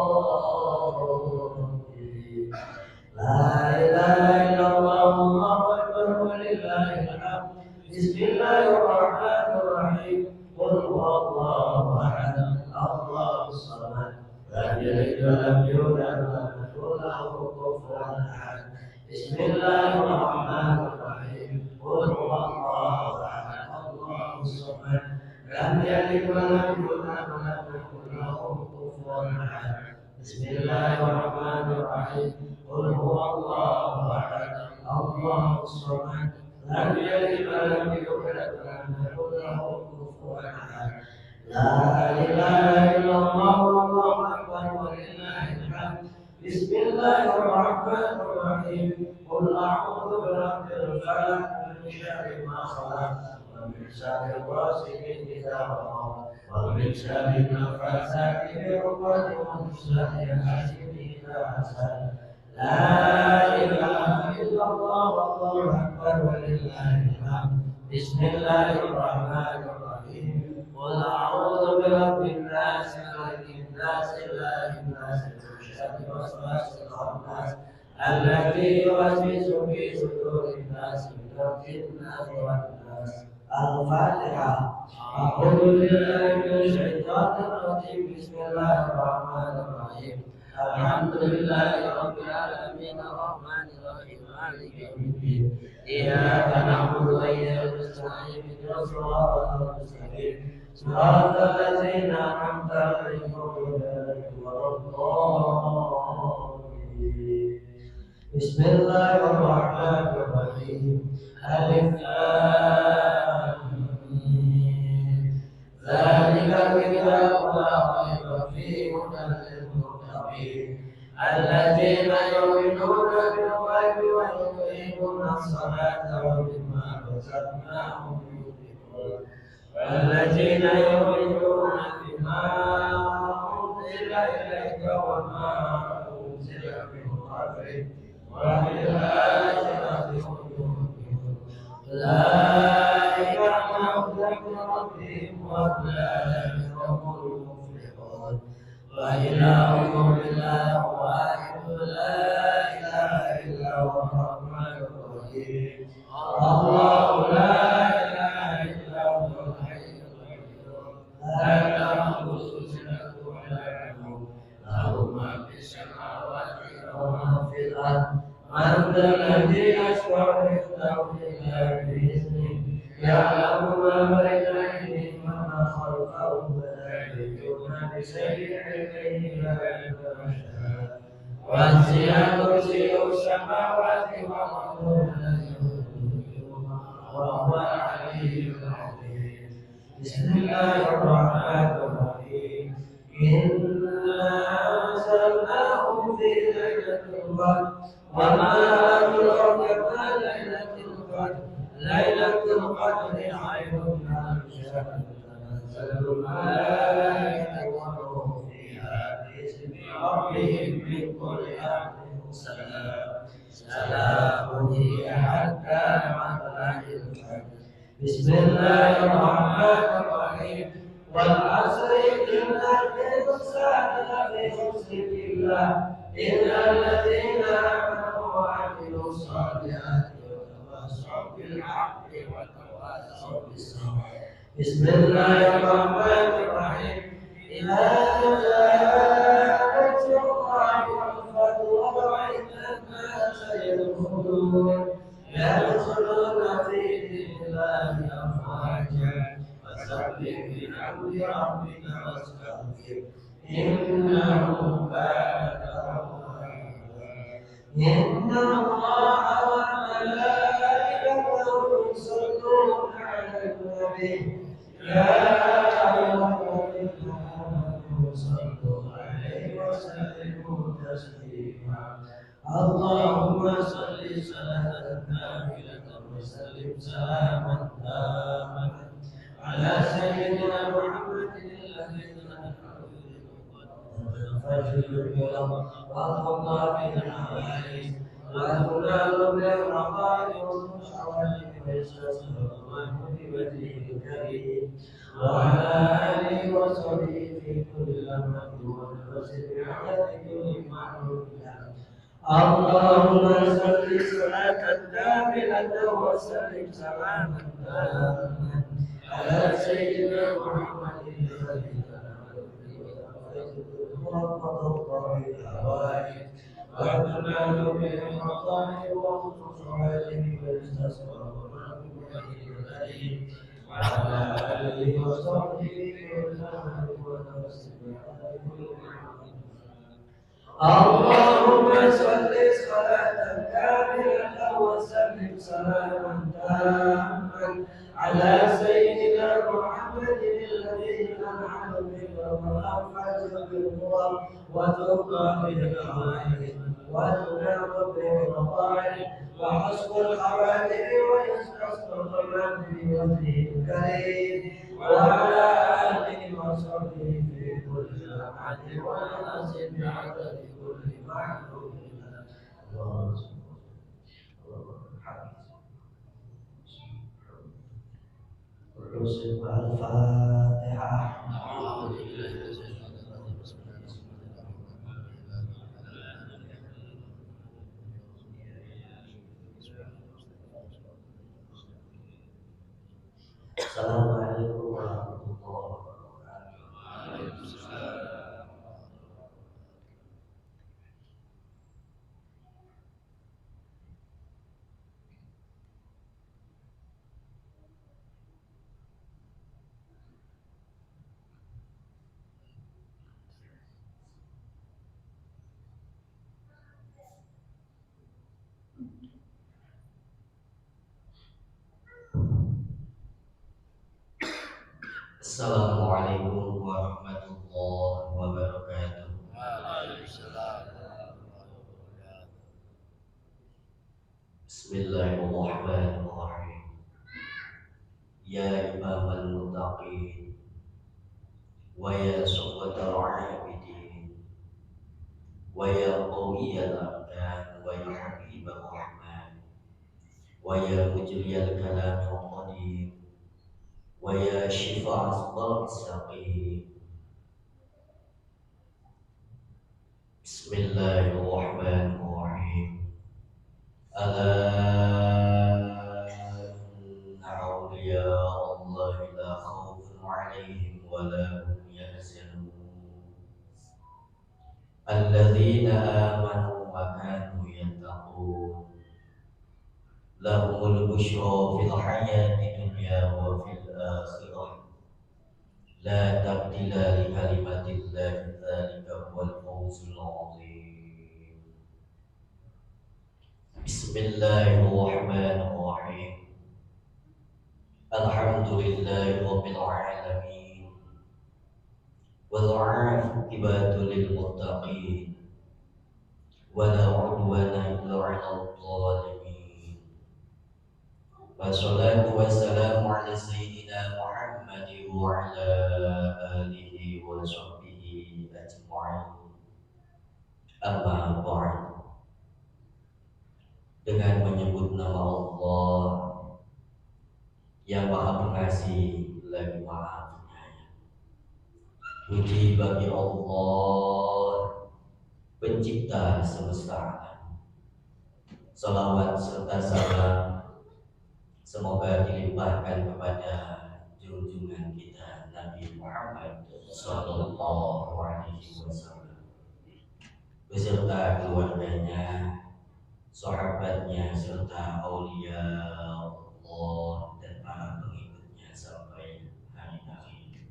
S3: لا إله إلا الله الله أكبر ولله الحمد. بسم الله الرحمن الرحيم قل هو الله أحد الله الصمد لم يلد ولم يولد ولم يكن له كفوا أحد. بسم الله الرحمن الرحيم قل هو الله أحد الله الصمد لم يلد ولم يولد ولم يكن له كفوا أحد. بسم الله الرحمن الرحيم قل هو الله أحد الله الصمد لم يلد ولم يولد ولم يكن له كفوا أحد. لا إله إلا الله والله أكبر ولله الحمد. بسم الله الرحمن الرحيم قل أعوذ برب الفلق من شر ما خلق ومن شر غاسق إذا وقب ومن شر النفاثات في العقد ومن شر حاسد إذا حسد. لا إله إلا الله والله أكبر ولله الحمد. بسم الله الرحمن الرحيم. قل أعوذ برب الناس ملك الناس إله الناس من شر الوسواس الخناس الذي يوسوس في صدور الناس من الجنة والناس. الفاتحة. أعوذ بالله من الشيطان الرجيم. بسم الله الرحمن الرحيم. الحمد لله رب العالمين الرحمن الرحيم مالك يوم الدين. إياك نعبد وإياك نستعين اهدنا الصراط المستقيم صراط الذين أنعمت عليهم غير المغضوب عليهم. بسم الله الرحمن الرحيم. ألف لام ميم. ذلك الكتاب لا ريب فيه هدى للمتقين الذين يؤمنون بالغيب ويقيمون الصلاة ومما رزقناهم ينفقون والذين يؤمنون بما أنزل إليك وما أنزل من قبلك وبالآخرة هم يؤمنون أولئك على هدى من ربهم وأولئك هم المفلحون. وإلهكم إله واحد لا إله إلا هو الرحمن الرحيم. الله لا إله إلا هو الحي القيوم لا تأخذه سنة ولا نوم له ما في السماوات وما في الأرض. من ذا الذي يشفع عنده إلا بإذنه يعلم ما بين أيديهم وما خلفهم ولا يحيطون بشيء إلا بما شاء وسع كرسيه السماوات والأرض ولا يؤوده وهو العلي العظيم. بسم الله الرحمن الرحيم. إنا أنزلناه في ليلة القدر وما أدراك ما ليلة القدر. ليلة القدر خير من ألف شهر. تنزل الملائكة والروح فيها بإذن ربهم من كل أمر سلام هي حتى مطلع الفجر. بسم الله الرحمن الرحيم. والعصر إن الإنسان لفي خسر إلا الذين آمنوا وعملوا الصالحات وتواصوا بالحق وتواصوا بالصبر. بسم الله الرحمن الرحيم. إذا جاء نصر الله والفتح ورأيت الناس يدخلون في دين الله أفواجا فسبح بحمد ربك واستغفر إنه كان توابا. إن الله وملائكته يصلون على النبي يا أيها الذين آمنوا صلوا عليه وسلموا تسليما. اللهم صل صلاة كاملة وسلم سلاما تاما على سيدنا محمد الذي وأخذنا بالحوائج وأخذنا بالرقائق والحوائج ويستسلم بوجهه الكريم وعلى آله وصحبه في كل لمحة ونفس بعدد كل معلوم. اللهم صل صلاة كاملة وسلم سلاما تاما على سيدنا محمد الذي وأتمنى به الرقائق وخصوصاته ويستسقى وعلى آله وصحبه اللهم صل صلاة كاملة وسلم سلاما تاما على سيدنا محمد الذي أنعم بك وأنفذ بالقرى وترضى به العوائد وتنام به المطاعم وحسب الخواتم ويستسقى الغمام بوجهه الكريم وعلى آله وصحبه في كل لمحة ونفس بعدد كل معلوم الله. الرسل الفاتحة. Assalamualaikum warahmatullahi wabarakatuh. Assalamualaikum warahmatullahi wabarakatuh. Bismillahirrahmanirrahim. Ya imamal muttaqin wa ya sufwatal abidin wa ya qawiyal abdan wa ya habibal rahman wa ya mujriyal kalamil qadim wa ya shifa'as saqim. Bismillahirrahmanirrahim. Ala inna awliya Allah la khawfun alaihim wa la hum yahzanun. Alladzina amanu wa kanu yattaqun. Lahumul busyra fil hayati dunya wa fil akhirah. La tabdila li kalimatillahi dzalika huwal fawzul 'azim. Bismillahirrahmanirrahim. Alhamdulillahi rabbil alamin. Wal 'aqibatu lil muttaqin. Wa la 'udwana illa 'alal zalimin. Wassalatu wassalamu ala sayyidina Muhammadin wa ala alihi wa sahbihi ajma'in. Amma ba'd. Dengan menyebut nama Allah yang Maha Pengasih lagi Maha Penyayang. Puji bagi Allah, Pencipta semesta alam. Salawat serta salam semoga dilimpahkan kepada junjungan kita Nabi Muhammad Sallallahu Alaihi Wasallam beserta keluarganya, sahabatnya serta aulia Allah dan para pengikutnya sampai hari akhir.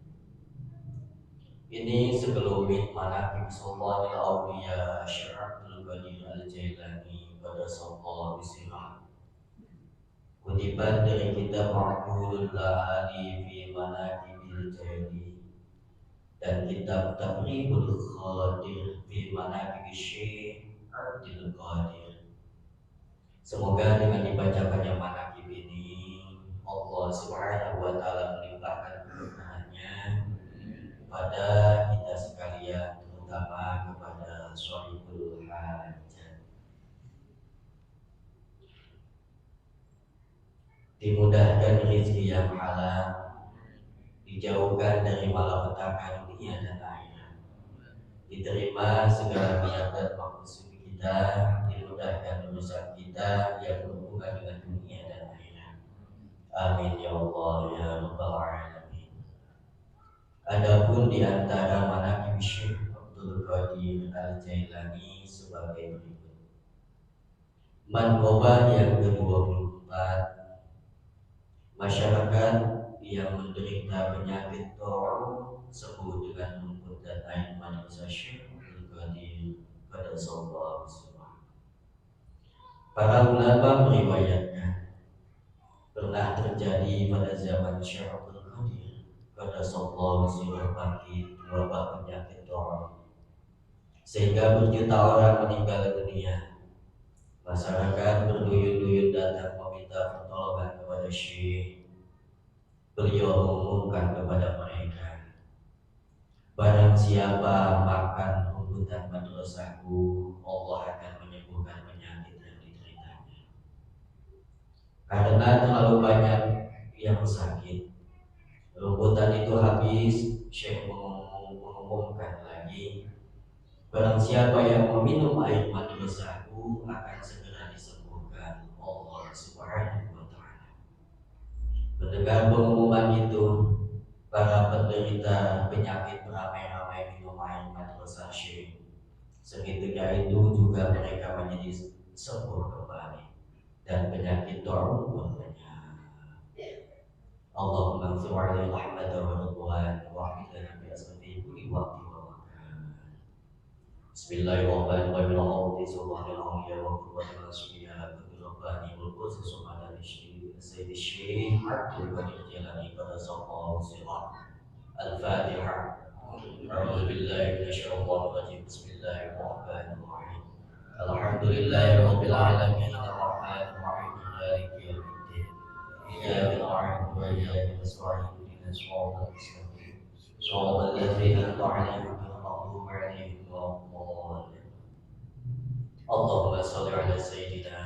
S3: Ini sebelum manaqib Sultanul Auliya Syekh Abdul Qadir Al-Jailani pada sallallahu bismillah. Kutipan dari kitab Ma'qulul La'ali fi Manaqibil Jaili dan kitab Taqribul Qadir fi Manaqibil Syekh Abdul Qadir. Semoga dengan dibacakannya manaqib ini Allah Subhanahu wa taala melimpahkan keberkahannya kepada kita sekalian, terutama kepada shahibul hajat. Dimudahkan rezeki yang halal, dijauhkan dari malapetaka dunia dan akhirat, diterima segala niat dan maksud kita, dimudahkan urusan kita yang berhubungan dengan dunia dan akhirat. Amin ya Allah ya Rabbal Alamin. Adapun di antara manaqib Syekh Abdul Qadir Al-Jailani sebagai berikut. Manqabah yang ke-24, masyarakat yang menderita penyakit taun sembuh dengan rumput dan air manis Syekh Abdul Qadir pada sallallahu alaihi wasallam. Para ulama meriwayatkan pernah terjadi pada zaman Syekh Abdul Qadir pada sallallahu alaihi wasallam wabah penyakit taun sehingga berjuta orang meninggal dunia. Masyarakat berduyun-duyun datang meminta pertolongan kepada Syekh. beliau mengumumkan kepada mereka, barang siapa makan rumputan madrasahku, Allah akan menyembuhkan penyakit yang dideritanya. Karena terlalu banyak yang sakit, rumputan itu habis, Syekh mengumumkan lagi, barang siapa yang meminum air madrasahku akan segera disembuhkan Allah Subhanahu wa Ta'ala. Mendengar pengumuman itu, para penderita penyakit beramai-ramai minum air madrasah Syekh. Seketika itu juga mereka menjadi sembuh kembali dan penyakit dorong pun lenyap. Allahumma ighfir li rahmatan wa ridwan wa ahmidana bi asma'i kulli waqti wa makan. Bismillahirrahmanirrahim. Alhamdulillahi subhanahu wa quwwata subhanahu rabbani wal qudus subhanahu sayyidi syekh Abdul Qadir Jilani pada sallallahu alaihi Al-Fatiha. A'udzu billahi minasyaitonir rajim. Bismillahirrahmanirrahim. Alhamdulillahirabbil alamin arrahmanir rahim maliki yaumiddin. Iyyaka na'budu wa iyyaka nasta'in ihdinas siratal mustaqim. Shiratal ladzina an'amta 'alaihim ghairil maghdubi 'alaihim waladdallin. Allahumma shalli 'ala sayyidina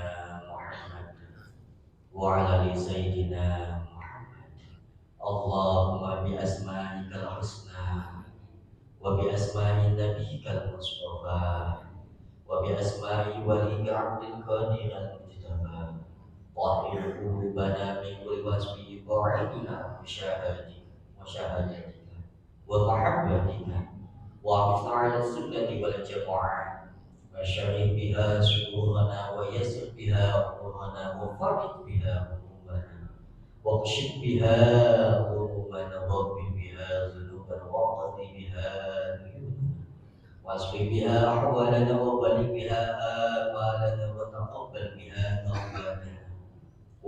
S3: Muhammad wa 'ala ali sayyidina Muhammad. Allahumma bi asma'ikal husna wa bi asma'i nabiyyikal mustafa wa bi asma'i waliyyi 'abdil qadir al-mujtaba tahhir qulubana min kulli wasfi wa'idina musyahadatika wa mahabbatika wa amithna 'ala sunnati wal jama'ah wa syarih biha syukurana wa yassir biha umurana wa farij biha umurana wa kshif biha umurana wa biha dhunubana wa qadi biha duyunana wasfi biha ahwalana wa balik biha amalana wa taqabbal biha tawbatana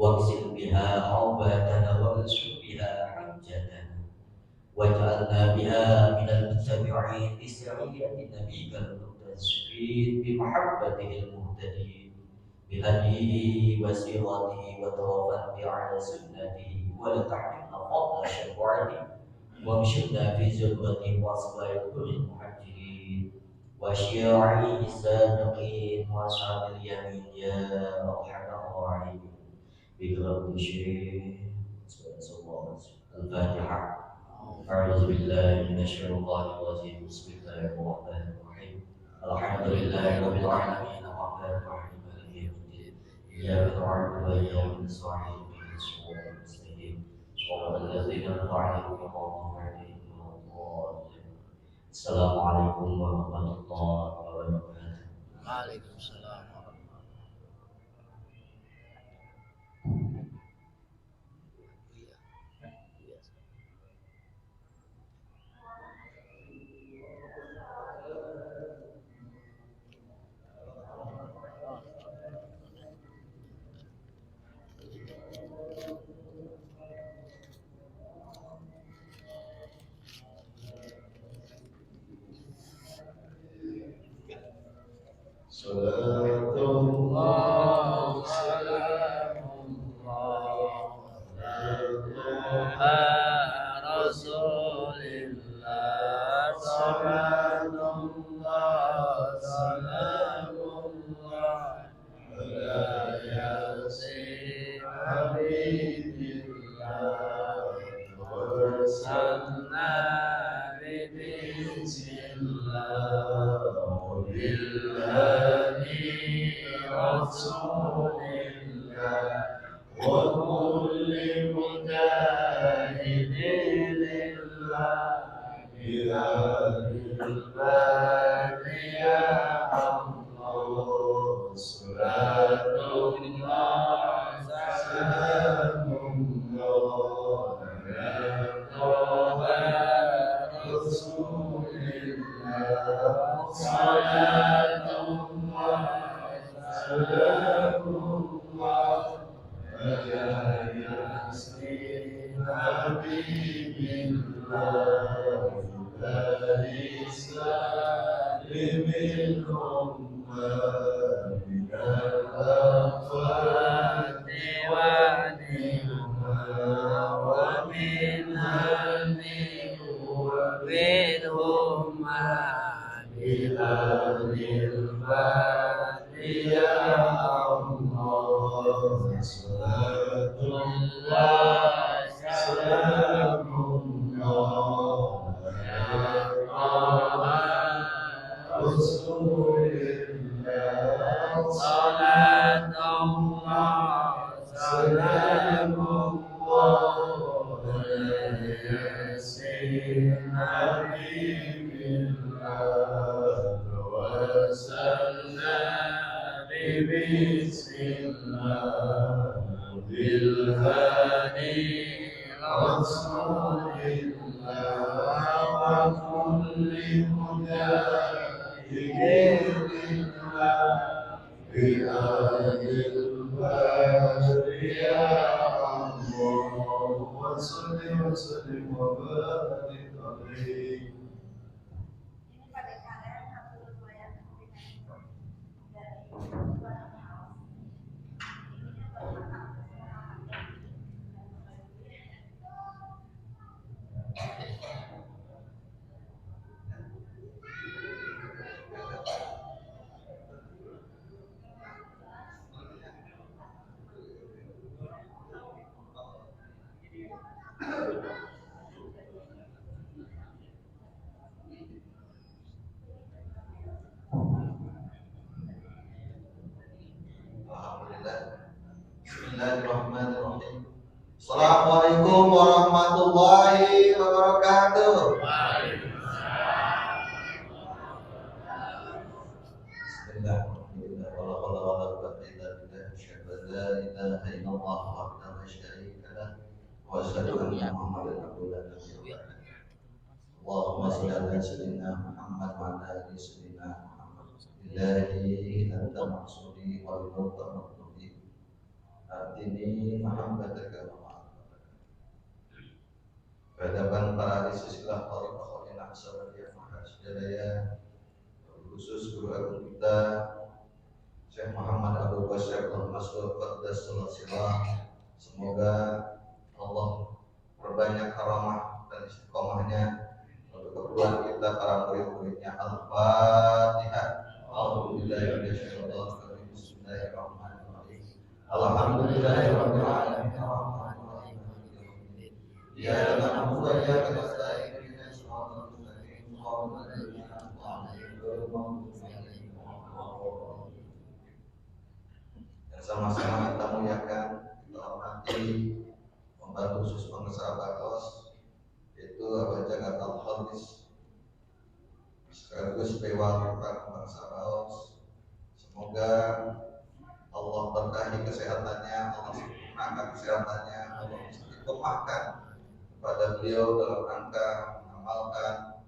S3: واغسل بها عوباتنا وانشر بها حجتنا واجعلنا بها من المتبعين لسرية نبيك المنتسبين بمحبته المهتدين بهديه وسيرته وتوفنا على سنته ولا تحرمنا فضل شفاعته وامشنا في زمرته واصبع كل المحجرين وشياعه السابقين واصحاب اليمين يا ارحم الراحمين. بكرم الشيخ الفاتحة. أعوذ بالله من الشيطان الرجيم. بسم الله الرحمن الرحيم. الحمد لله رب العالمين الرحمن الرحيم مالك يوم الدين. إياك نعبد وإياك نستعين اهدنا الصراط المستقيم صراط الذين أنعمت عليهم غير المغضوب عليهم ولا الضالين. السلام عليكم ورحمة الله وبركاته.
S2: وعليكم السلام.
S1: Salatullah
S2: Rasulillah salatullah salamullah ala yasin habibillah warsalna bismillah bilhadi rasulillah wa kulli mujahidin lillah bihadil bani ya Allah salatullah salamullah ala taha rasulillah salatullah salamullah ala yasin habibillah dari salimil ummah minal afati wa ni'ma wa min
S3: بأهل البدر يا الله صلاة الله سلام الله على رسول الله صلاة الله سلام الله على سيدنا حبيب الله وسلم بسم الله بالهادي رسول الله وكل مجاهد لله بأهل البدر يا الله وصل وسلم وبارك عليه.
S1: Bismillahirrahmanirrahim. Assalamualaikum warahmatullahi wabarakatuh. Bismillahirrahmanirrahim. Wala hawla wala quwwata illa billah. Asyhadu an la ilaha illallah wahdahu la syarika lah wa asyhadu anna Muhammadan abduhu wa rasuluh. Allahumma shalli ala sayyidina Muhammad wa ala ali sayyidina Muhammad. Ilahi anta maqsudi wa ridha maqsudi. Artini mahabbataka wa ma'afataka. Berhadapan para ahli silsilah thariqah khawina asawiyah mahasjadaya, khusus guru agung kita Syekh Muhammad Abdul Basyir Al-Mas'ud Qaddasallahu Silah. Semoga Allah perbanyak karamah dan istiqomahnya untuk keperluan kita para murid-muridnya. Al-Fatihah. A'udzubillahi minasyaitonir rajim. Bismillahirrahmanirrahim. Alhamdulillahirabbil alamin. Arrahmanirrahim. Iyyaka na'budu wa iyyaka nasta'in. Ihdinas siratal mustaqim. Shiratal ladzina an'amta 'alaihim ghairil maghdubi 'alaihim waladdallin. Dan sama-sama kita muliakan, kita hormati pembantu khusus pengesahan Bakos, yaitu Abah Jagat Al-Khalis, sekaligus pewakil bangsa Baos. Semoga Allah berkahi kesehatannya, Allah sempurnakan kesehatannya, Allah istiqomahkan kepada beliau dalam rangka mengamalkan,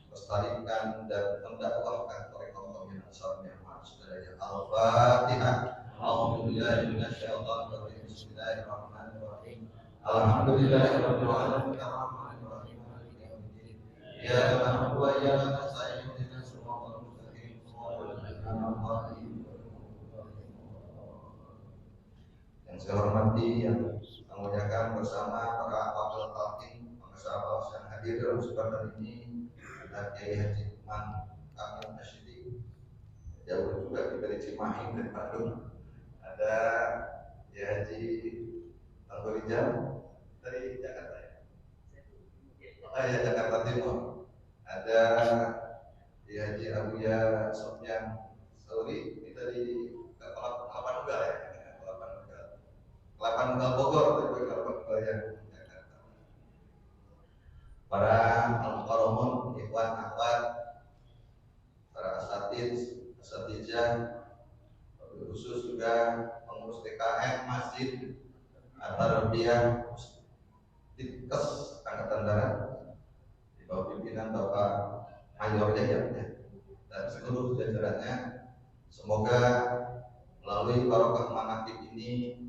S1: melestarikan dan mendakwahkan thariqah min ashabiyah ma'asyiddaya. Al-Fatihah. A'udzubillahi minasyaitonir rajim. Bismillahirrahmanirrahim. Alhamdulillahirabbil alamin. Arrahmanirrahim. Maliki yaumiddin. Iyyaka na'budu wa iyyaka nasta'in. Ihdinas siratal mustaqim. Shiratal ladzina an'amta 'alaihim. Yang saya hormati, yang memuliakan bersama para wakil talqin pengesahan Baos yang hadir dalam kesempatan ini, ada Kiai Haji Iman Kamil Asyidi, jauh juga dari Cimahi dan Bandung. Ada Kiai Haji Tangguh Rijal dari Jakarta ya? Oh ya, Jakarta Timur. Ada Kiai Haji Abuya Sofyan Sauri, ini dari Kelapa Nunggal ya? Kelapa Nunggal Bogor, tapi Kelapa Nunggal yang Jakarta. Para al-mukarramun, ikhwan, akhwat, para asatijah, khusus juga pengurus TKM Masjid At-Tarbiyah Dinkes Angkatan Darat di bawah pimpinan Bapak Mayor Yahya dan seluruh jajarannya. Semoga melalui barokah manaqib ini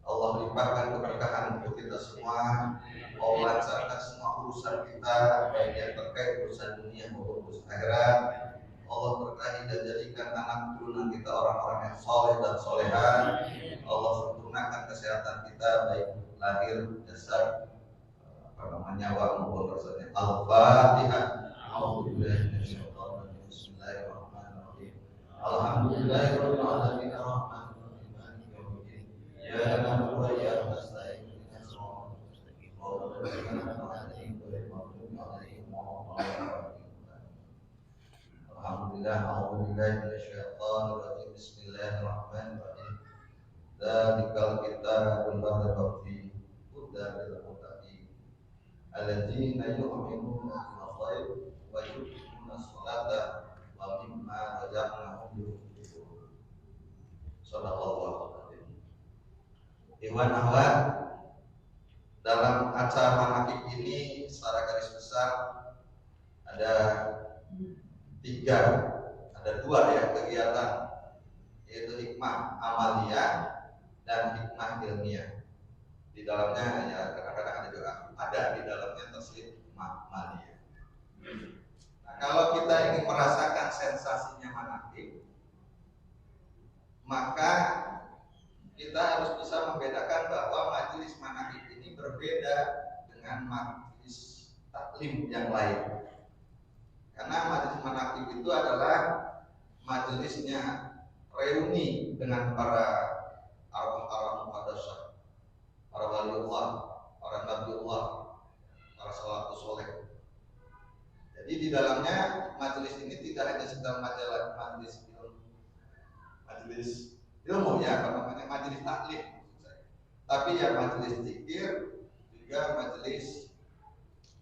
S1: Allah limpahkan keberkahan untuk kita semua, Allah lancarkan semua urusan kita, baik yang terkait urusan dunia maupun urusan akhirat. Allah berkahi dan jadikan anak turunan kita orang-orang yang soleh dan solehan. Allah sempurnakan kesehatan kita, baik lahir, jasad, nyawa maupun rasanya. Al-Fatihah. A'udzu billahi minasyaitonir rajim. Bismillahirrahmanirrahim. Alhamdulillahirabbil alamin arrahmanir rahim maliki yaumiddin. Iyyaka na'budu wa iyyaka nasta'in ihdinas siratal mustaqim. Shiratal ladzina an'amta 'alaihim ghairil maghdubi alaihim waladdallin. Alhamdulillah, a'udzu billahi minasyaitonir rajim. Bismillahirrahmanirrahim. Dzalikal kitabul la raiba fihi hudan lil muttaqin alladzina yu'minuna bil ghaib wa yuqimuna sholata wa mimma razaqnahum yunfiqun. Shadaqallahu adzim. Ikhwan akhwat, dalam acara manaqib ini secara garis besar ada dua ya kegiatan, yaitu hikmah amaliyah dan hikmah ilmiah. Di dalamnya ya kadang-kadang ada juga di dalamnya terselip hikmah amaliyah. Nah, kalau kita ingin merasakan sensasinya manaqib, maka kita harus bisa membedakan bahwa majelis manaqib ini berbeda dengan majelis taklim yang lain. Karena majelis manaqib itu adalah majelisnya reuni dengan para arwah-arwah muqaddasah, para waliullah, para nabiullah, para salafus soleh. Jadi di dalamnya majelis ini tidak hanya sekedar majelis ilmu ya, apa namanya, majelis taklim, tapi ya majelis zikir, juga majelis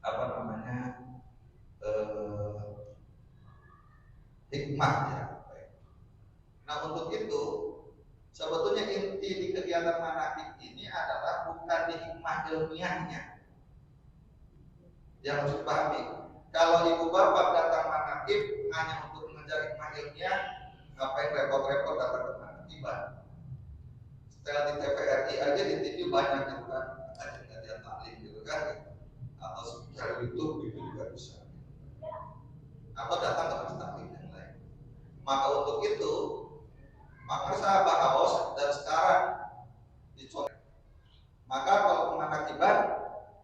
S1: apa namanya, hikmah ya. Nah, untuk itu sebetulnya inti di kegiatan manaqib ini adalah bukan di hikmah ilmiahnya. Yang harus dipahami, kalau ibu bapak datang manaqib hanya untuk mengejar hikmah ilmiah, ngapain repot-repot datang ke manaqiban? Setelah di TVRI aja, di TV banyak gitu kan, kajian taklim gitu kan, atau secara YouTube itu juga bisa. Atau datang ke masjid taklim yang lain. Maka untuk itu, maka sahabat Aos dan sekarang dicontoh. Maka kalau pemanaqiban,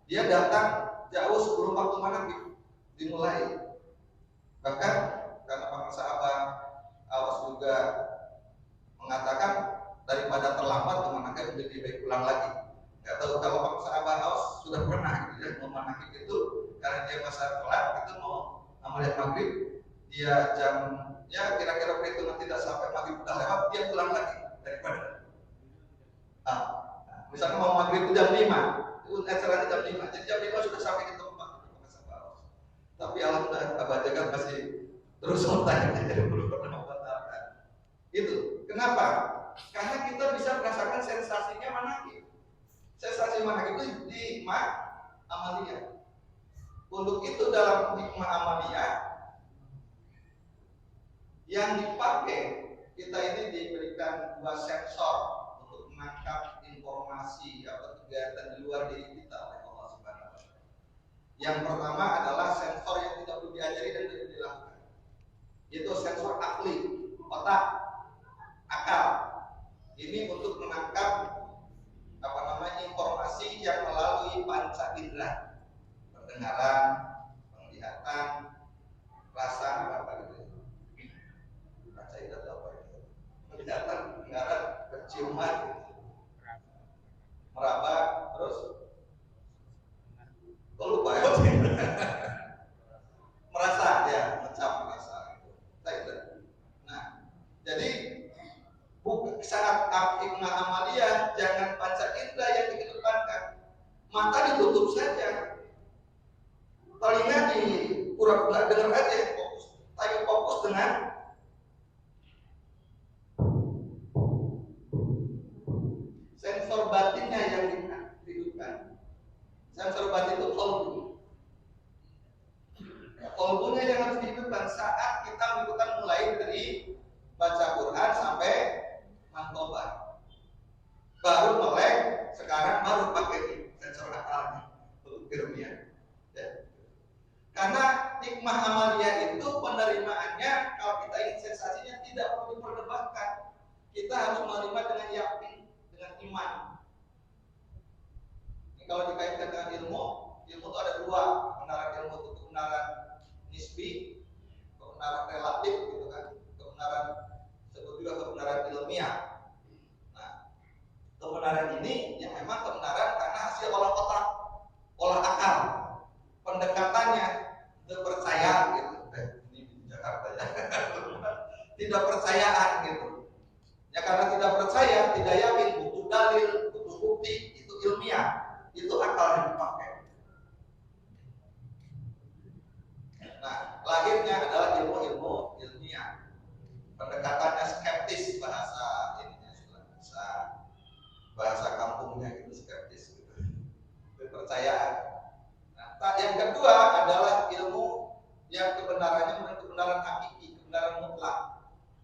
S1: dia datang jauh sebelum waktu manaqib dimulai. Bahkan karena para sahabat Aos juga mengatakan daripada terlambat manaqib lebih baik pulang lagi. Gak tahu kalau para sahabat Aos sudah pernah gitu ya, mau manaqib itu karena dia masa telat itu mau amaliyat maghrib, dia jam ya kira-kira perhitungan tidak sampai maghrib udah lewat, dia pulang lagi daripada misalnya mau maghrib itu jam 5, itu acaranya jam 5, jadi jam 5 sudah sampai di tempat. Tapi alhamdulillah Abah Jagat masih terus kontak, jadi belum pernah membatalkan. Itu kenapa? Karena kita bisa merasakan sensasinya manaqib. Sensasi manaqib itu di hikmah amaliyah. Untuk itu dalam hikmah amaliyah yang dipakai, kita ini diberikan dua sensor untuk menangkap informasi atau kegiatan di luar diri kita oleh Allah Subhanahu wa Ta'ala. Yang pertama adalah sensor yang tidak perlu diajari dan tidak dilakukan, yaitu sensor akli, otak, akal. Ini untuk menangkap apa namanya, informasi yang melalui panca indera, pendengaran, penglihatan, rasa, apa gitu. Panca indera apa itu? Penglihatan, pendengaran, penciuman, meraba, terus lupa ya. Merasa ya, mencap merasa gitu. Nah, jadi saat hikmah amaliyah jangan panca indera yang dikedepankan, mata ditutup saja, telinga di pura-pura dengar aja, fokus, tapi fokus dengan sensor batinnya yang dihidupkan. Sensor batin itu qalbu. Qalbunya yang harus dihidupkan saat kita melakukan mulai dari baca Quran sampai mantobah. Baru melek, sekarang baru pakai sensor akalnya untuk ilmiah. Ya. Karena hikmah amaliyah itu penerimaannya, kalau kita ingin sensasinya tidak perlu diperdebatkan. Kita harus menerima dengan yakin, dengan iman. Ini kalau dikaitkan dengan ilmu itu ada dua, kebenaran ilmu itu kebenaran nisbi, kebenaran relatif gitu kan, kebenaran sebut juga kebenaran ilmiah. Nah, kebenaran ini yang memang kebenaran karena hasil olah otak, olah akal, pendekatannya, tidak percaya gitu. Ini di Jakarta ya, tidak percayaan gitu. Ya karena tidak percaya, tidak yakin, butuh dalil, butuh bukti, itu ilmiah, itu akal yang dipakai. Nah, lahirnya adalah ilmu-ilmu ilmiah. Pendekatannya skeptis, bahasa ininya bahasa kampungnya itu skeptis gitu. Kepercayaan. Nah, yang kedua adalah ilmu yang kebenarannya bukan kebenaran hakiki, kebenaran mutlak.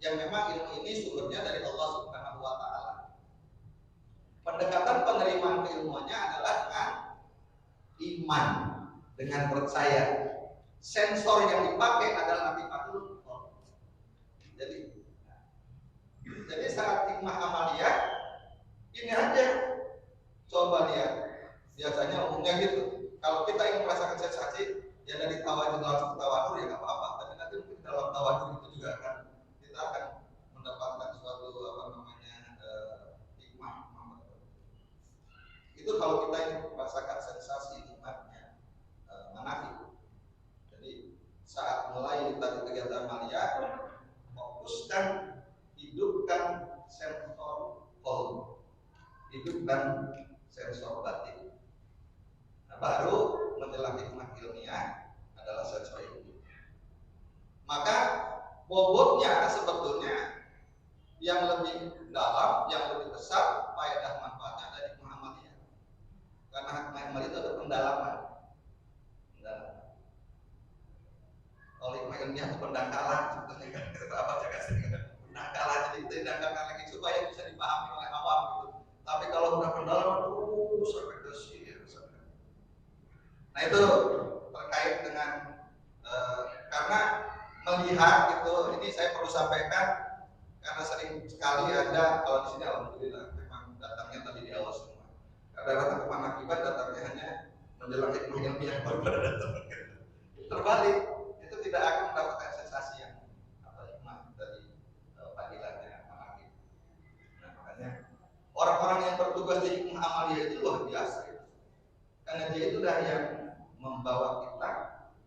S1: Yang memang ilmu ini sumbernya dari Allah Subhanahu wa taala. Pendekatan penerimaan keilmuannya adalah dengan iman, dengan percaya. Sensor yang dipakai adalah nafiatul qaul. Jadi saat hikmah amaliyah ini aja. Coba lihat. Biasanya umumnya gitu. Kalau kita ingin merasakan sensasi, ya dari tawadhu langsung tawadhu ya nggak apa-apa. Tapi nanti mungkin dalam tawadhu itu juga kita akan mendapatkan suatu hikmah. Itu kalau kita ingin merasakan sensasi nikmatnya manafi. Saat mulai tadi kegiatan amaliyah, fokuskan, hidupkan sensor qalb, hidupkan sensor batin. Nah, baru menjelang hikmah ilmiah adalah sensor ini. Maka bobotnya sebetulnya yang lebih dalam, yang lebih besar, faedah manfaatnya dari hikmah amaliyah. Karena hikmah amaliyah itu ada pendalaman. Kalau hikmah ilmiah itu pendangkalan sebetulnya kan apa saya kasih pendangkalan, jadi itu dangkalkan lagi supaya bisa dipahami oleh awam gitu. Tapi kalau udah pendalaman terus sampai ke sini. Nah itu terkait dengan karena melihat gitu, ini saya perlu sampaikan karena sering sekali ada, kalau di sini alhamdulillah memang datangnya tadi di awal semua. Karena datang ke Manakiban datangnya hanya menjelang hikmah ilmiah baru pada datang. Terbalik. Tidak akan mendapatkan sensasi yang hikmah dari panggilannya amaliyah. Nah, makanya orang-orang yang bertugas di hikmah amaliyah itu luar biasa gitu. Karena dia itulah yang membawa kita,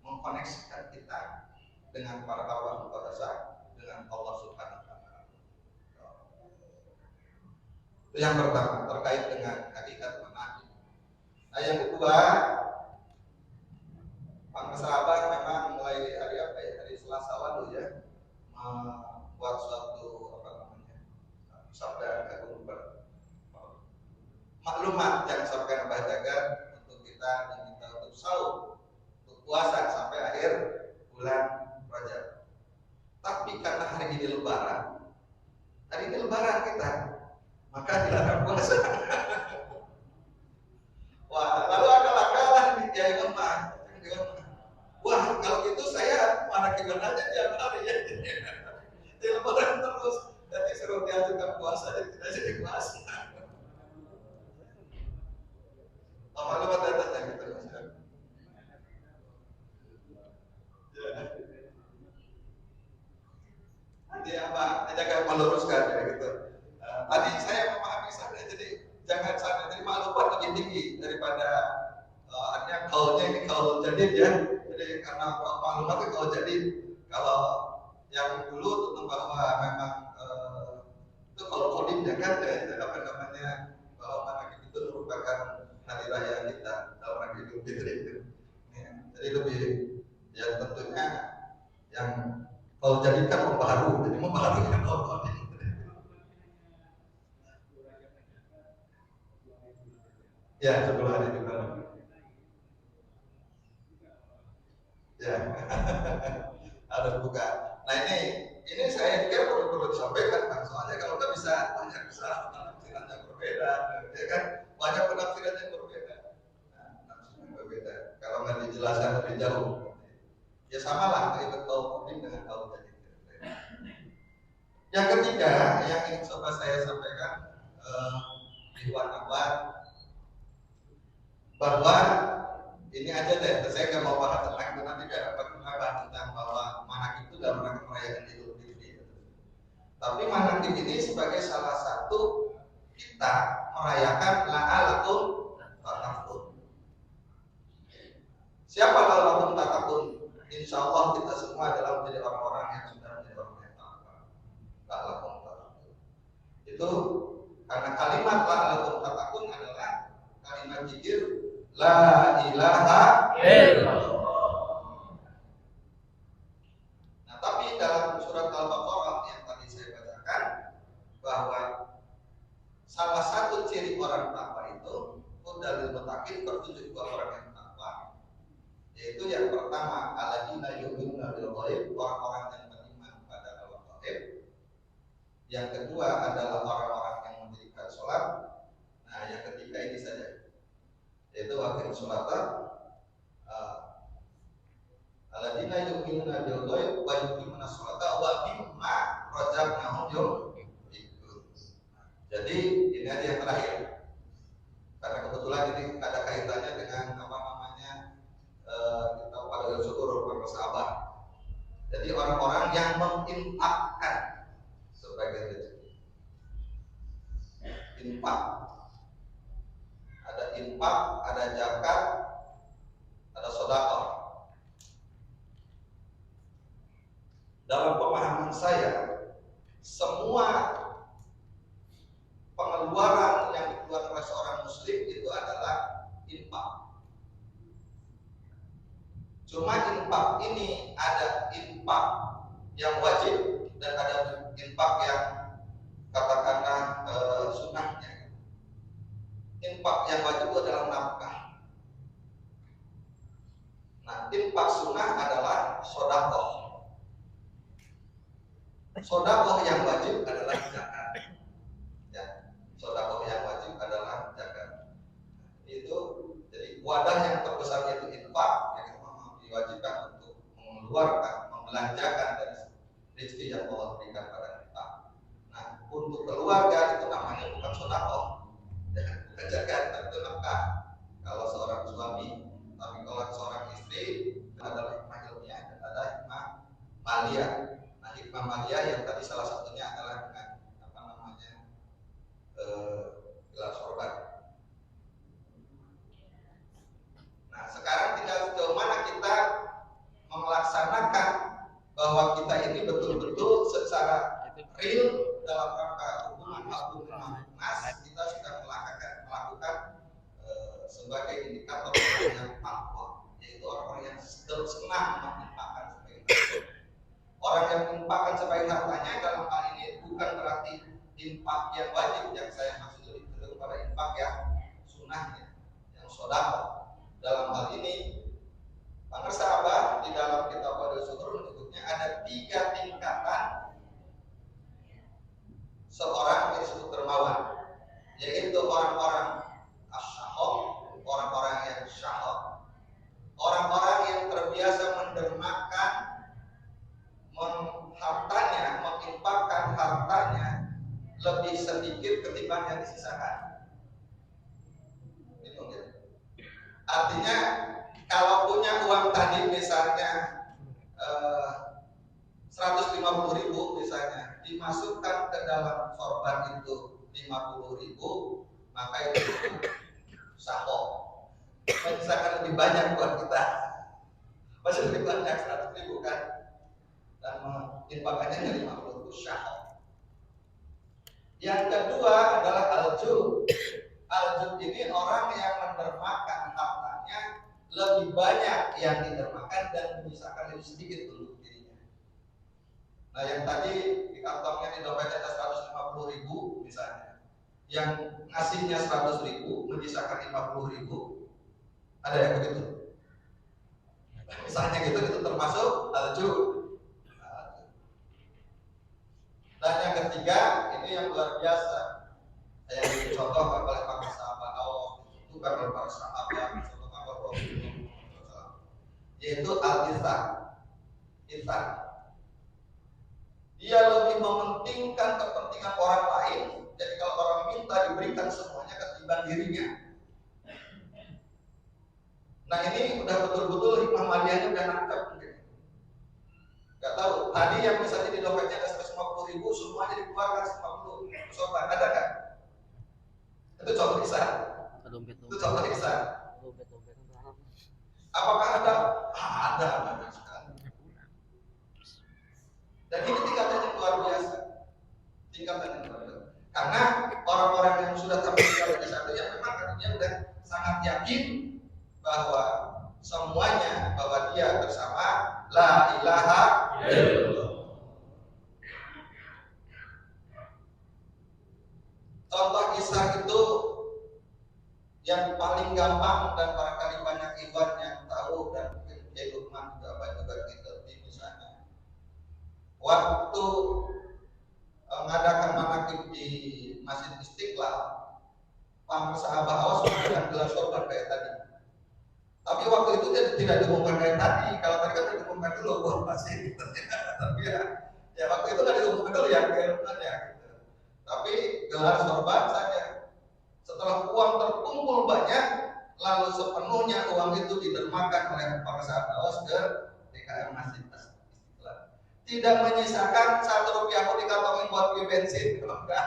S1: mengkoneksikan kita dengan para awam muqaddasah, dengan Allah Subhanahu wa taala. Itu yang pertama terkait dengan hakikat manafi. Nah, yang kedua, para sahabat memang mulai hari Selasa lalu ya membuat suatu sabda agung maklumat yang disampaikan Mbah Jagat untuk kita diminta untuk sahur, untuk puasa sampai akhir bulan Rajab. Tapi karena hari ini Lebaran kita, maka dilarang puasa. Wah, lalu ada lakalan di Kiai Umar. Wah, kalau gitu saya mana aja tiap hari ya. Di Lebaran terus, jadi suruh diajukan puasa, jadi kita jadi puasa. Maklumat datanya gitu Mas. Ya. Nanti apa? Jaga meluruskan ya gitu. Tadi saya memahami sana, jadi jangan sana. Jadi maklumat lebih tinggi daripada artinya kaulnya ini kaul jadid ya. Jadi karena maklumat itu kalau jadi kalau yang dulu tentang bahwa memang itu kalau kodimnya kan apa namanya bahwa mana itu merupakan hari raya kita dalam rangka Idul Fitri itu. Ya, jadi lebih ya tentunya yang kalau jadikan membaharu, jadi membaharukan kalau kodim. Ya sebelum hari juga. Ya, harus buka. Nah ini saya kira perlu disampaikan kan, soalnya kalau kita bisa banyak penafsiran yang berbeda, ya kan banyak penafsiran yang berbeda. Nah, penafsiran yang berbeda. Kalau nggak dijelaskan lebih jauh, ya sama lah itu kaum kodim dengan kaum jadi. Yang ketiga yang ingin coba saya sampaikan Ikhwan-ikhwan bahwa ini aja deh, saya nggak mau bahas tentang itu nanti biar apa bahas tentang bilang bahwa manakib itu dalam rangka merayakan Idul Fitri. Tapi manakib ini sebagai salah satu kita merayakan la'alakum tatakun. Siapa la'alakum tatakun? Insya Allah kita semua adalah menjadi orang-orang yang sudah menjadi orang yang takwa. La'alakum tatakun. Itu karena kalimat la'alakum tatakun adalah kalimat zikir la ilaha illallah. Nah, tapi dalam surat Al-Baqarah yang tadi saya bacakan bahwa salah satu ciri orang takwa itu dalil mutakin bertujuh kepada orang yang takwa, yaitu yang pertama alladzina yu'minuna bil ghaib, orang-orang yang beriman pada Allah ghaib. Yang kedua adalah orang-orang yang mendirikan sholat. Nah, yang ketiga ini saja, yaitu akhir sholat alladzina yu'minuna bil ghaib wa yuqimuna sholata wa mimma razaqnahum yunfiqun. Jadi ini aja yang terakhir, karena kebetulan ini ada kaitannya dengan kita pada bersyukur bersabar. Jadi orang-orang yang menginfakkan sebagai rezeki. Infak, ada infak, ada zakat, ada sedekah. Dalam pemahaman saya, semua pengeluaran yang dikeluarkan oleh seorang muslim itu adalah infak. Cuma infak ini ada infak yang wajib dan ada infak yang katakanlah sunnahnya. Infak yang wajib itu adalah nafkah. Nah, infak sunnah adalah sedekah. Sedekah yang wajib adalah zakat. Ya, sedekah yang wajib adalah zakat. Itu jadi wadah yang terbesar itu infak, yang diwajibkan untuk mengeluarkan, membelanjakan dari rezeki yang Allah berikan pada kita. Nah, untuk keluarga itu namanya bukan sedekah, bukan zakat, tapi nafkah. Kalau seorang suami, tapi kalau seorang istri adalah hikmah ilmiah dan ada hikmah maliyah. Nah, hikmah maliyah yang tadi salah satunya adalah dengan gelar sorban. Nah, sekarang tinggal sejauh mana kita melaksanakan bahwa kita ini betul-betul secara real dalam rangka hubungan nas, kita sudah melakukan sebagai indikator orang yang takwa, yaitu orang-orang yang senang menginfakkan sebagai hartanya. Orang yang menginfakkan sebagai hartanya dalam hal ini bukan berarti infak yang wajib, yang saya maksud itu pada infak yang sunnahnya, yang sedekah. Dalam hal ini, para sahabat di dalam kitab Wadul Syukur menyebutnya ada 3 tingkatan seorang yang disebut dermawan, yaitu orang-orang asyahab, orang-orang yang syahab, orang-orang yang terbiasa mendermakan hartanya, menginfakkan hartanya lebih sedikit ketimbang yang disisakan. Itu gitu. Artinya kalau punya uang tadi misalnya 150.000 misalnya, dimasukkan ke dalam sorban itu 50.000, maka itu sahok. Misalkan lebih banyak buat kita, masih lebih banyak 100.000 kan, dan menginfakkannya dari 50 itu sahok. Yang kedua adalah aljub. Aljub ini orang yang mendermakan hartanya lebih banyak yang didermakan dan menyisakan lebih sedikit untuk dirinya. Nah, yang tadi di kantongnya di dompetnya ada 150.000 misalnya, yang ngasihnya 100.000 menyisakan 50.000, ada yang begitu. Misalnya gitu, itu termasuk aljub. Dan yang ketiga, ini yang luar biasa, yang dicontohkan oleh para sahabat Allah, itu oleh para sahabat, yaitu al-ihsan. Dia lebih mementingkan kepentingan orang lain. Jadi kalau orang minta diberikan semuanya ketimbang dirinya. Nah, ini udah betul-betul hikmah maliyahnya udah nangkep. Gak tahu. Tadi yang misalnya di dompetnya ada 150.000, semuanya dikeluarkan 50 sorban, ada kan? Itu contoh ihsan. Itu contoh ihsan. Apakah ada? Ada banyak sekali. Dan ini tingkatan yang luar biasa. Tingkatan yang luar biasa. Karena orang-orang yang sudah tampil di satu yang memang dia sudah sangat yakin bahwa semuanya, bahwa dia bersama la ilaha illallah. Contoh kisah itu yang paling gampang dan barangkali banyak ikhwan yang tahu, dan mungkin Kiai Lukman juga banyak ngerti misalnya. Waktu mengadakan manaqib di Masjid Istiqlal, Pak sahabat awas dengan gelar sorban kayak tadi. Tapi waktu itu dia tidak diumumkan kayak tadi. Kalau tadi kan diumumkan dulu, wah pasti. Tapi ya waktu itu nggak diumumkan dulu ya, kayak ya. Gitu. Tapi gelar sorban saja. Setelah uang terkumpul banyak, lalu sepenuhnya uang itu didermakan oleh para sahabat awas ke DKM Masjid Istiqlal. Tidak menyisakan 1 rupiah pun dikantongin buat beli bensin, kalau enggak.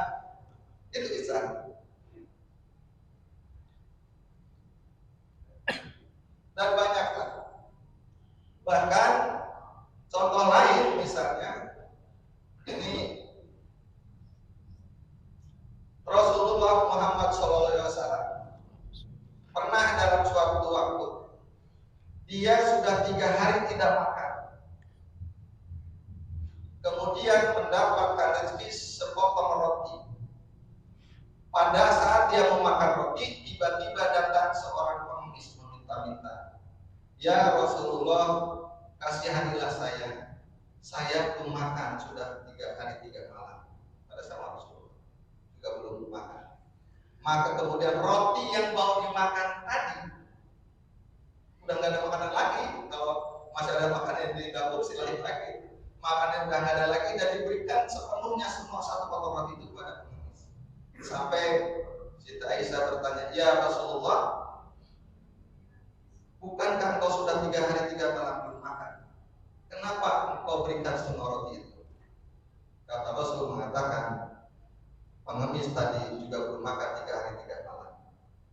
S1: Itu bisa. Dan banyaklah. Bahkan contoh lain misalnya, ini Rasulullah Muhammad SAW pernah dalam suatu waktu dia sudah 3 hari tidak makan, kemudian mendapatkan rezeki sepotong roti. Pada saat dia memakan roti, tiba-tiba datang seorang pengemis meminta-minta, "Ya Rasulullah, kasihanilah saya belum makan sudah 3 hari 3 malam." Pada sama Rasulullah juga belum makan. Maka kemudian roti yang mau dimakan tadi udah nggak ada makanan lagi. Kalau masih ada makanan di dapur silahkan lagi. Makanan udah nggak ada lagi dan diberikan sepenuhnya semua 1 potong roti itu kepada pengemis. Sampai Siti Aisyah bertanya, "Ya Rasulullah, bukankah engkau sudah 3 hari 3 malam belum makan? Kenapa engkau berikan semua roti itu?" Kata Rasul mengatakan, pengemis tadi juga belum makan 3 hari 3 malam.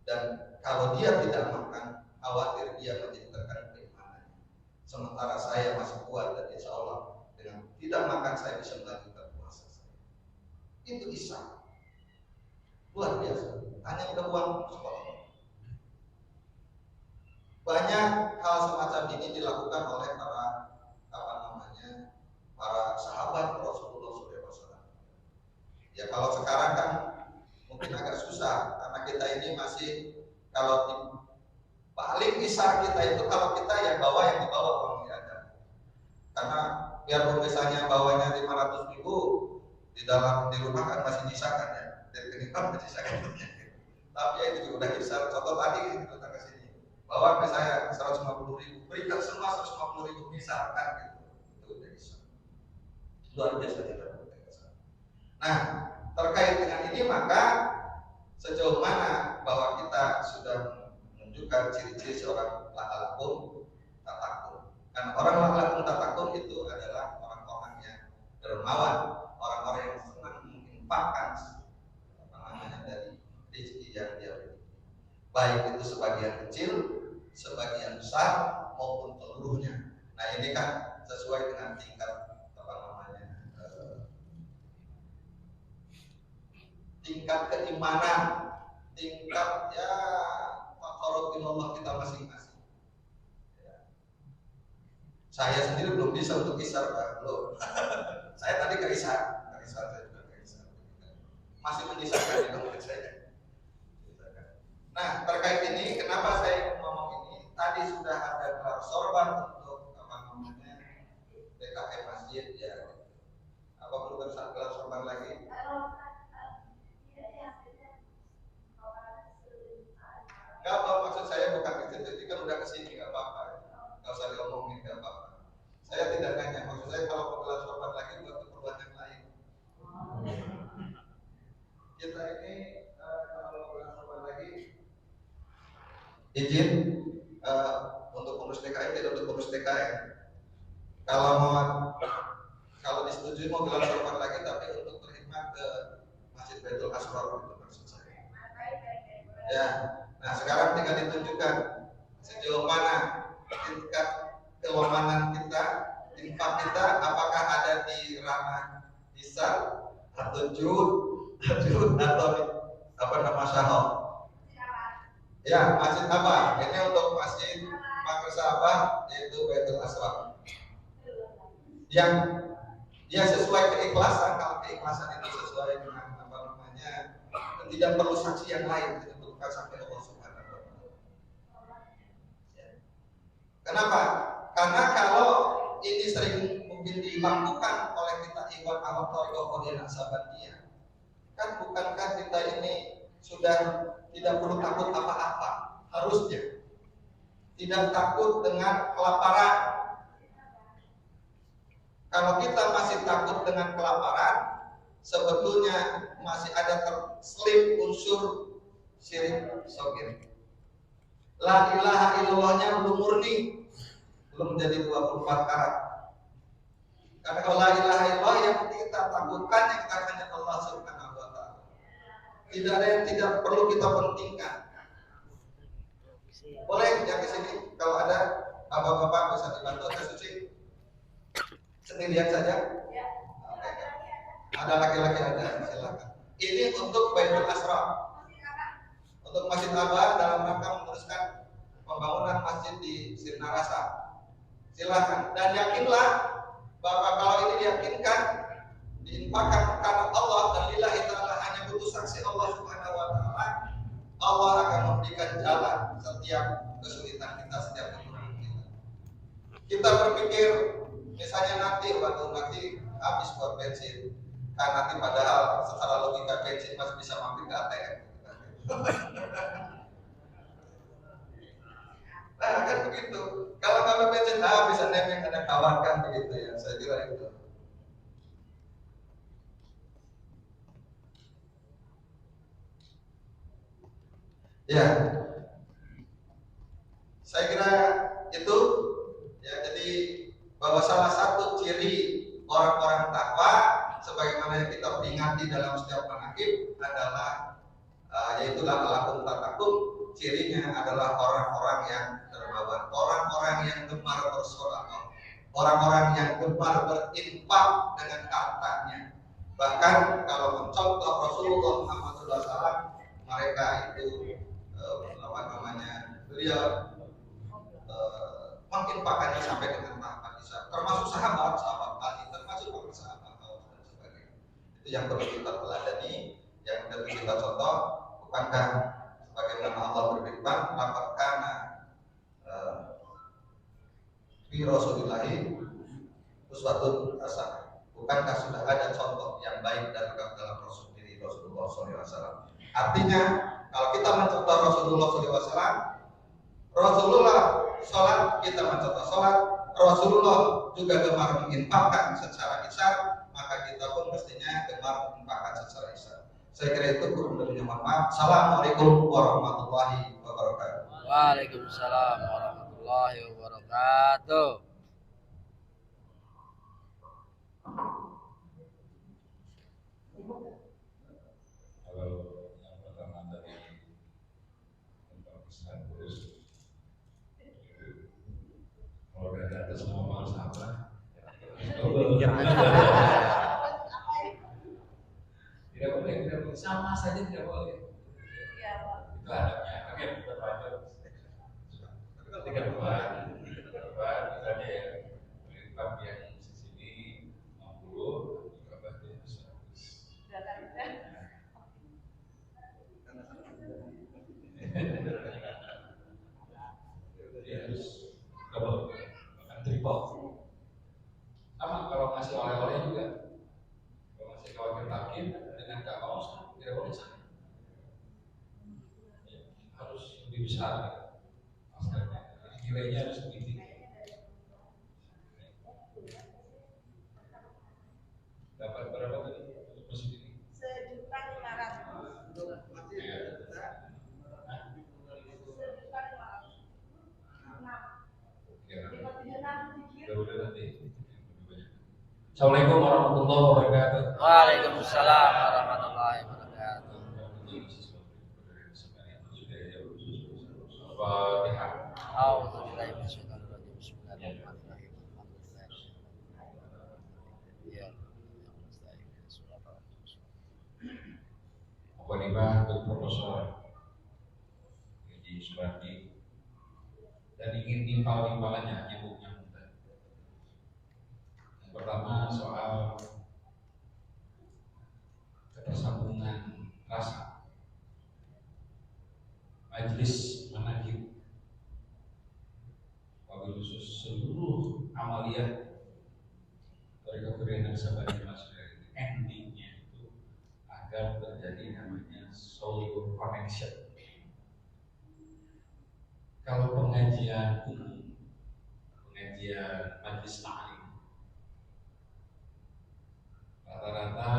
S1: Dan kalau dia tidak makan, khawatir dia menjadikan keimanannya. Sementara saya masih kuat dan insya Allah dengan tidak makan saya bisa melanjutkan puasa saya. Itu ihsan. Luar biasa. Hanya udah uang sekolah. Banyak hal semacam ini dilakukan oleh para sahabat Rasulullah SAW. Ya kalau sekarang kan mungkin agak susah karena kita ini masih, kalau di paling besar kita itu kalau kita yang di bawah uang ada. Karena biarpun misalnya bawahnya 500.000 di rumah kan masih nyisakan ya, dari kenikmatan menyisakan. Tapi ya itu juga udah besar. Contoh tadi kita ke sini, bahwa misalnya 150.000 berikan semua 150.000 misalkan gitu, itu udah bisa. Luar biasa kita. Nah, terkait dengan ini maka sejauh mana bahwa kita sudah menunjukkan ciri-ciri seorang lahalakun tatakun. Karena orang lahalakun tatakun itu adalah orang-orang yang dermawan, orang-orang yang senang menginfakkan dari rezeki yang dia miliki. Baik itu sebagian kecil, sebagian besar maupun seluruhnya. Nah ini kan sesuai dengan tingkat tingkat keimanan, tingkat ya fakrotinullah kita masing-masing. Ya. Saya sendiri belum bisa untuk isar, Pak. Belum. Saya tadi ke isar, saya juga ke isar. Masih menyisarkan di dalam saya. Nah terkait ini, kenapa saya ngomong ini? Tadi sudah ada gelar sorban untuk DKM masjid ya. Apa perlu gelar sorban lagi? Gak apa, maksud saya bukan itu, jadi kan udah kesini gak apa-apa, gak usah diomongin, gak apa-apa. Saya tidak nanya, maksud saya kalau penggelar sorban lagi buat keperluan yang lain. Kita ini kalau penggelar sorban lagi izin untuk pengurus DKM, tidak untuk pengurus DKM. Kalau mau disetujui mau gelar sorban lagi, tapi untuk berkhidmat ke Masjid Baitul Asrar itu maksud saya. Ya, nah sekarang tinggal ditunjukkan sejauh mana tingkat keuangan kita, infak kita, apakah ada di ranah hisab atau juhud atau apa nama syahal. Ya, masjid apa? Ini untuk masjid Madrasah yaitu Baitul Asrar. Yang dia sesuai keikhlasan, kalau keikhlasan itu sesuai dengan apa namanya, tidak perlu saksi yang lain, ditentukan sampai Allah Subhanahu wa Ta'ala. Kenapa? Karena kalau ini sering mungkin dilakukan oleh kita ikhwan awam thariqah Qadiyah Sabaniyah, kan bukankah kita ini sudah tidak perlu takut apa-apa, harusnya tidak takut dengan kelaparan. Kalau kita masih takut dengan kelaparan, sebetulnya masih ada terselip unsur syirik shogir. La ilaha illallahnya belum murni, belum menjadi 24 karat. Karena kalau la ilaha illallah yang kita takutkan yang kita hanya Allah Subhanahu wa Ta'ala. Tidak ada yang tidak perlu kita pentingkan. Boleh yang di sini kalau ada bapak-bapak bisa dibantu tes suci. Sendirian saja. Ya. Ada laki-laki ada, silakan. Ini untuk Baitul Asrar. Untuk Masjid Abah dalam rangka meneruskan pembangunan masjid di Sirnarasa. Silakan. Dan yakinlah bahwa kalau ini diyakinkan, diinfakkan karena Allah dan lillahi ta'ala, hanya butuh saksi Allah Subhanahu wa Ta'ala, Allah akan memberikan jalan setiap kesulitan kita, setiap kekurangan kita. Kita berpikir misalnya nanti habis buat bensin, kan nanti padahal secara logika bensin masih bisa mampir ke ATM. Nah kan begitu. Kalau bensin bisa nebeng ada kawan kan begitu ya. Saya kira itu. Ya, saya kira itu ya. Jadi bahwa salah satu ciri orang-orang takwa sebagaimana yang kita peringati dalam setiap manaqib adalah yaitu lakum tatakum. Cirinya adalah orang-orang yang dermawan, orang-orang yang gemar bersedekah, orang-orang yang gemar berinfak dengan hartanya. Bahkan kalau mencontoh Rasulullah Muhammad SAW, mereka itu beliau menginfakkannya sampai dengan tahap hisab, termasuk sahabat Ali, termasuk para sahabat dan sebagainya. Itu yang perlu kita teladani, yang perlu kita contoh. Bukankah sebagaimana Allah berfirman, laqad kana fi Rasulillahi uswatun hasanah. Bukankah sudah ada contoh yang baik dalam Rasul diri Rasulullah SAW. Artinya kalau kita mencontoh Rasulullah SAW, Rasulullah sholat, kita mencontoh sholat, Rasulullah juga gemar menginfakkan secara hisab, maka kita pun mestinya gemar menginfakkan secara hisab. Saya kira itu, kurang lebihnya mohon maaf. Assalamualaikum warahmatullahi wabarakatuh.
S2: Waalaikumsalam warahmatullahi wabarakatuh.
S5: Sama saja tidak boleh. Itu adabnya. Oke, kita lanjut. Ketika buat misalnya ya, berikan yang sini 60, juga berarti 100. Jadi harus double, bahkan triple. Sama kalau ngasih oleh-oleh juga. Kalau ngasih kawan takir dengan gak mau, tidak boleh sama. Ya, harus lebih besar. Nilainya harus lebih tinggi. Dapat berapa tadi untuk mesin ini?
S3: 1.500.000.
S5: Ya, udah nanti lebih banyak. Assalamualaikum warahmatullahi wabarakatuh.
S2: Waalaikumsalam warahmatullahi wabarakatuh.
S5: Fatihah.
S2: A'udzubillahi minasyaitonir rajim. Bismillahirrahmanirrahim. Alhamdulillah. Ya.
S5: Apa nih Pak, Profesor Haji Suwardi dan ingin nimpal-nimpalannya nyambung-nyambung tadi. Yang pertama soal ketersambungan rasa majelis manhaj wabil khusus seluruh amaliyah dari kebudayaan Sabani Masyarakat endingnya itu agar terjadi namanya soul connection. Kalau pengajian umum, pengajian majelis ta'lim, rata-rata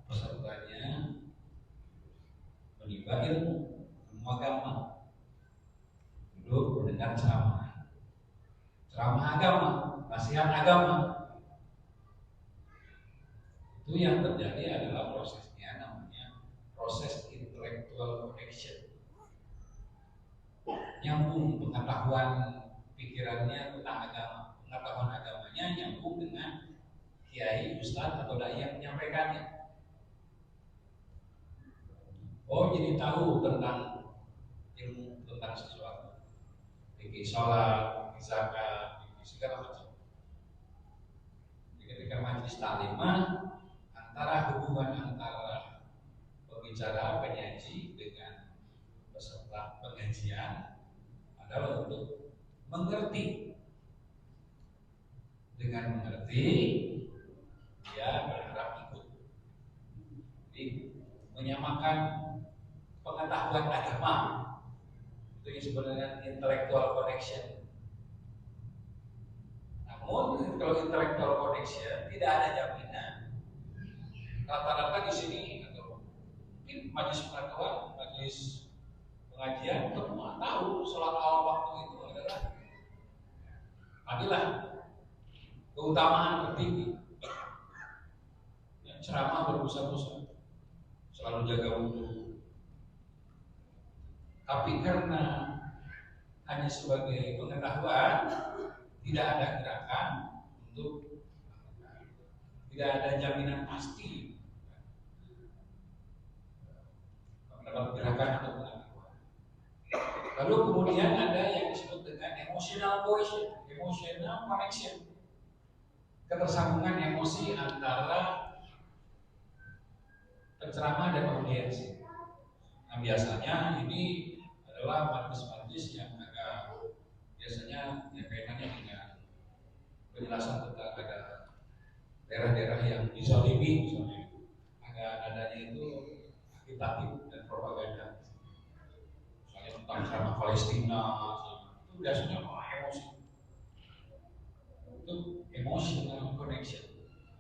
S5: pesertanya menimba ilmu agama, duduk mendengar ceramah agama, nasihat agama. Itu yang terjadi adalah prosesnya namanya proses intellectual connection. Nyambung pengetahuan pikirannya tentang agama, pengetahuan agamanya nyambung dengan kiai, ustadz atau dai yang menyampaikannya. Oh, jadi tahu tentang ilmu tentang sesuatu, fikih sholat, fikih zakat, fikih segala macam. Jadi ketika majelis taklimah, antara hubungan antara pembicara penyaji dengan peserta pengajian adalah untuk mengerti. Dengan mengerti, dia berharap ikut. Jadi menyamakan pengetahuan agama itu yang sebenarnya intellectual connection. Namun kalau intellectual connection tidak ada jaminan. Rata-rata di sini atau mungkin majelis pengetahuan, majelis pengajian semua tahu sholat awal waktu itu adalah keutamaan tertinggi. Yang ceramah berbusa-busa, selalu jaga wudhu. Tapi karena hanya sebagai pengetahuan, tidak ada gerakan untuk, tidak ada jaminan pasti mendapat gerakan atau pengetahuan. Lalu kemudian ada yang disebut dengan emotional connection, ketersambungan emosi antara penceramah dan audiens. Nah, biasanya ini adalah majelis-majelis yang agak biasanya ya kaitannya dengan penjelasan tentang ada daerah-daerah yang dizalimi, misalnya agak adanya itu agitatif dan propaganda, misalnya tentang ceramah Palestina, itu biasanya emosi, itu emotional connection.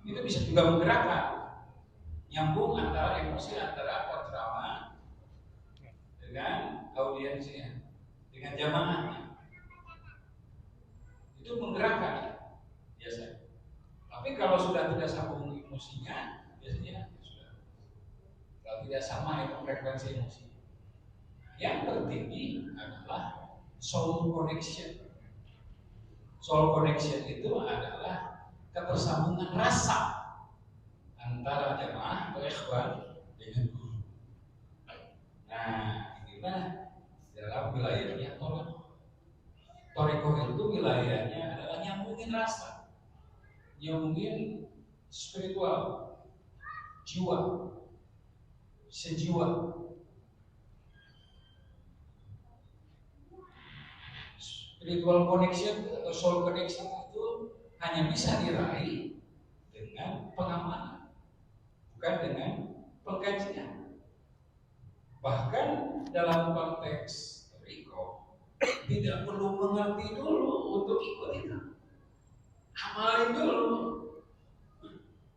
S5: Itu bisa juga menggerakkan, nyambung antara emosi antara penceramah dengan audiensnya, dengan jamaahnya. Itu menggerakkan biasanya. Tapi kalau sudah tidak sambung emosinya, biasanya sudah kalau tidak sama itu frekuensi emosi. Yang tertinggi adalah soul connection. Soul connection itu adalah ketersambungan rasa antara jamaah atau ikhwan dengan guru. Nah, inilah dalam wilayahnya Thariqah itu wilayahnya adalah nyambungin rasa, nyambungin spiritual, jiwa, sejiwa. Spiritual connection atau soul connection itu hanya bisa diraih dengan pengamalan, bukan dengan pengkajian. Bahkan dalam konteks Riko tidak perlu mengerti dulu untuk ikut itu. Amalin dulu,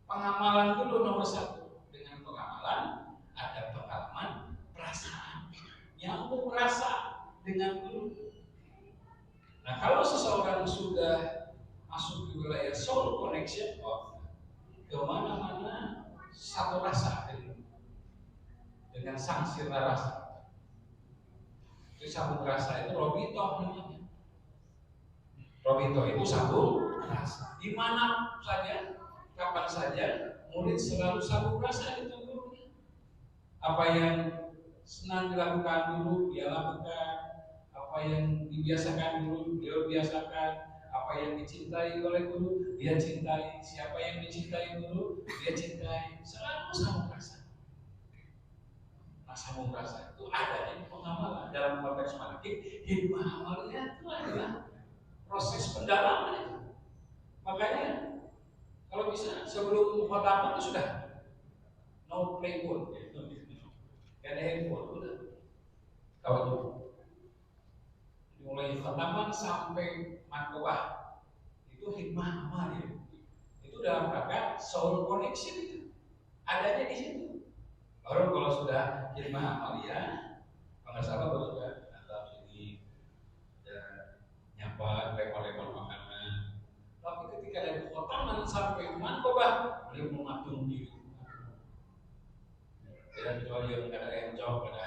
S5: pengamalan dulu nomor satu. Dengan pengamalan ada pengalaman, perasaan, nyambung rasa dengan guru. Nah, kalau seseorang sudah masuk ke wilayah soul connection, kemana-mana satu rasa dengan sang sirna rasa. Itu sambung rasa itu robito namanya. Robito itu sambung rasa. Di mana saja, kapan saja, murid selalu sambung rasa itu gurunya. Apa yang senang dilakukan dulu dia lakukan, apa yang dibiasakan dulu dia biasakan, apa yang dicintai oleh guru dia cintai, siapa yang dicintai guru dia cintai, selalu sambung rasa. Nah, sambung rasa itu ada di pengamalan dalam konteks manakib. Hikmah amalnya itu adalah proses pendalaman itu. Makanya kalau bisa sebelum khotamah itu sudah no playboard, gak ada handphone, udah kalau itu mulai khotamah sampai makobah itu hikmah amal ya. Itu dalam rangka soul connection itu adanya di situ. Baru kalau sudah hikmah amal ya, kalau salah baru sudah datang sini dan nyapa lempar-lempar makanan. Tapi ketika dari khotamah sampai makobah beliau mematung diri. Dan kecuali yang ada encok, ada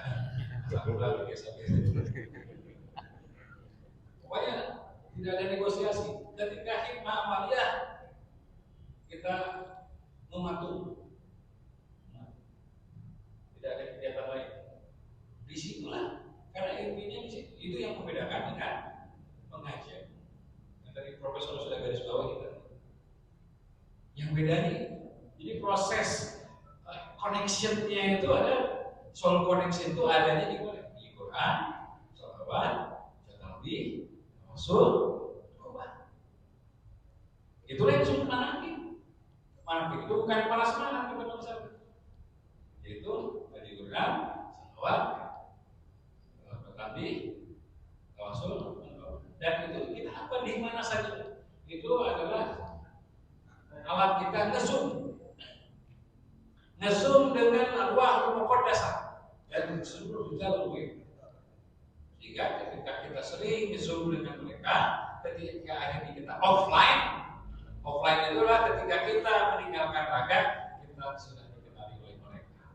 S5: sakulah biasa-biasa. Pokoknya tidak ada negosiasi. Ketika hikmah amaliyah kita mematung, tidak ada kegiatan lain. Disitulah, karena intinya di situ. Itu yang membedakan dengan pengajian. Yang tadi Profesor sudah garis bawah kita. Yang bedanya, jadi proses connection-nya itu ada, soul connection itu adanya di Quran, sholawat, tasbih, rasul, tobat. Itulah yang disebut manakib. Manakib itu bukan para semangat kepada masyarakat. Yaitu di Quran, sholawat, tasbih, rasul, dan itu kita apa di mana saja. Itu adalah alat kita ngezoom dengan arwah muqaddasah dan seluruh kita lebih. Sehingga ketika kita sering ngezoom dengan mereka, ketika akhirnya kita offline itulah ketika kita meninggalkan raga, kita sudah dikenali oleh mereka.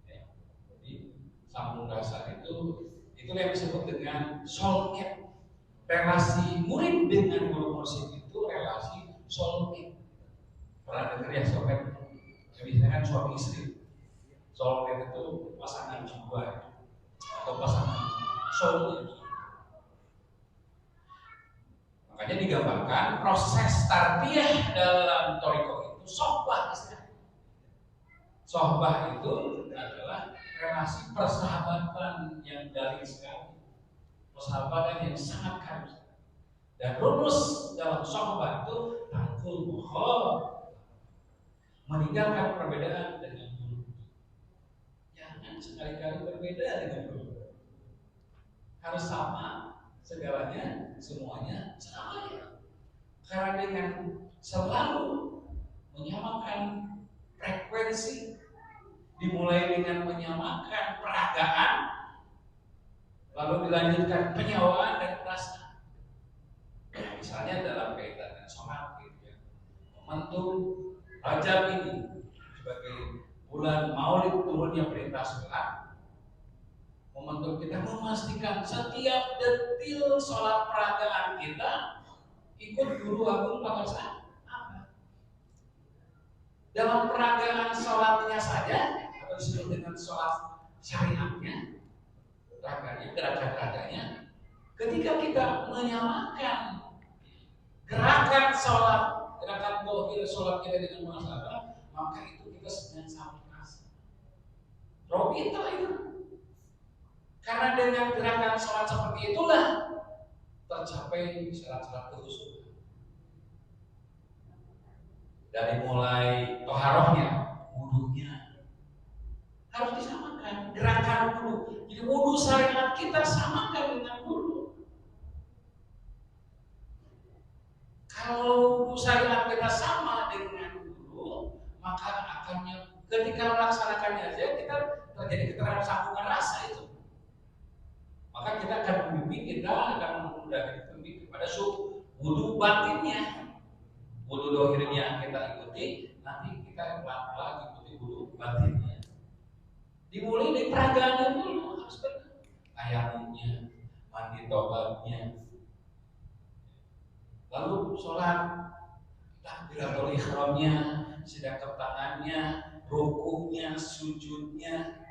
S5: Ya. Jadi sambung rasa itulah yang disebut dengan soulmate. Relasi murid dengan guru mursyid itu relasi soulmate. Pernah dengar ya soulmate? Biasanya kan suami istri. Soulmate itu pasangan jiwa atau pasangan soulmate. Makanya digambarkan proses tarbiyah dalam thariqah itu sohbah istilahnya. Sohbah itu adalah relasi persahabatan yang daring sekali, persahabatan yang sangat karib. Dan rumus dalam sohbah itu tangkul mukhol, meninggalkan perbedaan dengan guru. Jangan sekali-kali berbeda dengan guru. Harus sama segalanya, semuanya sama ya. Karena dengan selalu menyamakan frekuensi, dimulai dengan menyamakan peragaan, lalu dilanjutkan penyawaan dan perasaan. Misalnya dalam kaitan dengan sholat, gitu ya. Momentum Rajab ini sebagai bulan Maulid turunnya perintah sholat, momentum kita memastikan setiap detil sholat peragaan kita ikut guru agung Pangeran. Dalam peragaan sholatnya saja, atau disebut dengan sholat syariatnya, gerakan-geraganya, ketika kita menyamakan gerakan sholat, gerakan bohir sholat kita dengan masalah, maka itu kita sedang sama rasa. Robito itu. Karena dengan gerakan sholat seperti itulah tercapai syarat-syarat kekhusyukan. Dari mulai toharohnya, wudunya harus disamakan, gerakan wudu. Jadi wudu syariat kita samakan dengan wudu. Kalau wudu syariat kita sama dengan wudu, maka akannya ketika melaksanakannya aja kita terjadi keterangan sambungan rasa itu. Maka kita akan membimbing, kita akan memudahkan kepada wudu batinnya. Wudu dohirnya kita ikuti, nanti kita pelan-pelan ikuti wudu batinnya. Dimulai dari peragaannya dulu, harus benar. Tayamumnya, mandi tobatnya, lalu sholat, takbiratul ihramnya, sedekap tangannya, rukunya, sujudnya,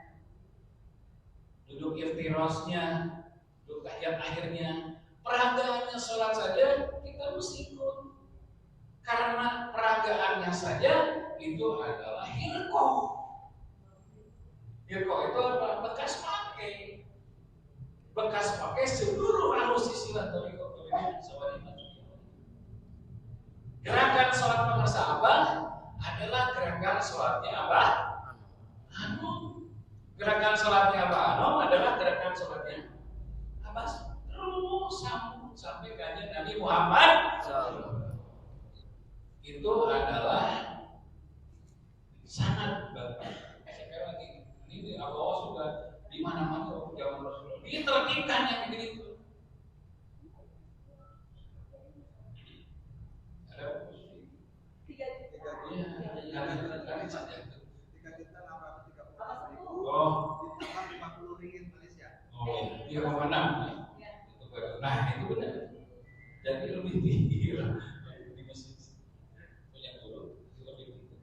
S5: duduk iftirasnya, duduk tahiyat akhirnya. Peragaannya sholat saja kita mesti ikut. Karena peragaannya saja itu adalah hilkoh. Hilkoh itu adalah bekas pakai. Bekas pakai seluruh alus istilah toriko. Gerakan sholat pemirsa Abah adalah gerakan sholatnya Abah Anom. Gerakan sholatnya Abah Anom adalah gerakan sholatnya Abah terus sambung sampai kanjeng Nabi Muhammad. Itu adalah sangat bagus. Sekarang ini Allah sudah di mana-mana zaman Rasulullah ditertibkan yang begitu. Ada 3 juta 630. Oh, 50 ringgit Malaysia. Oh, 3,6. Nah, itu benar. Jadi lebih tinggi lah. Di masjid punya guru itu lebih tinggi.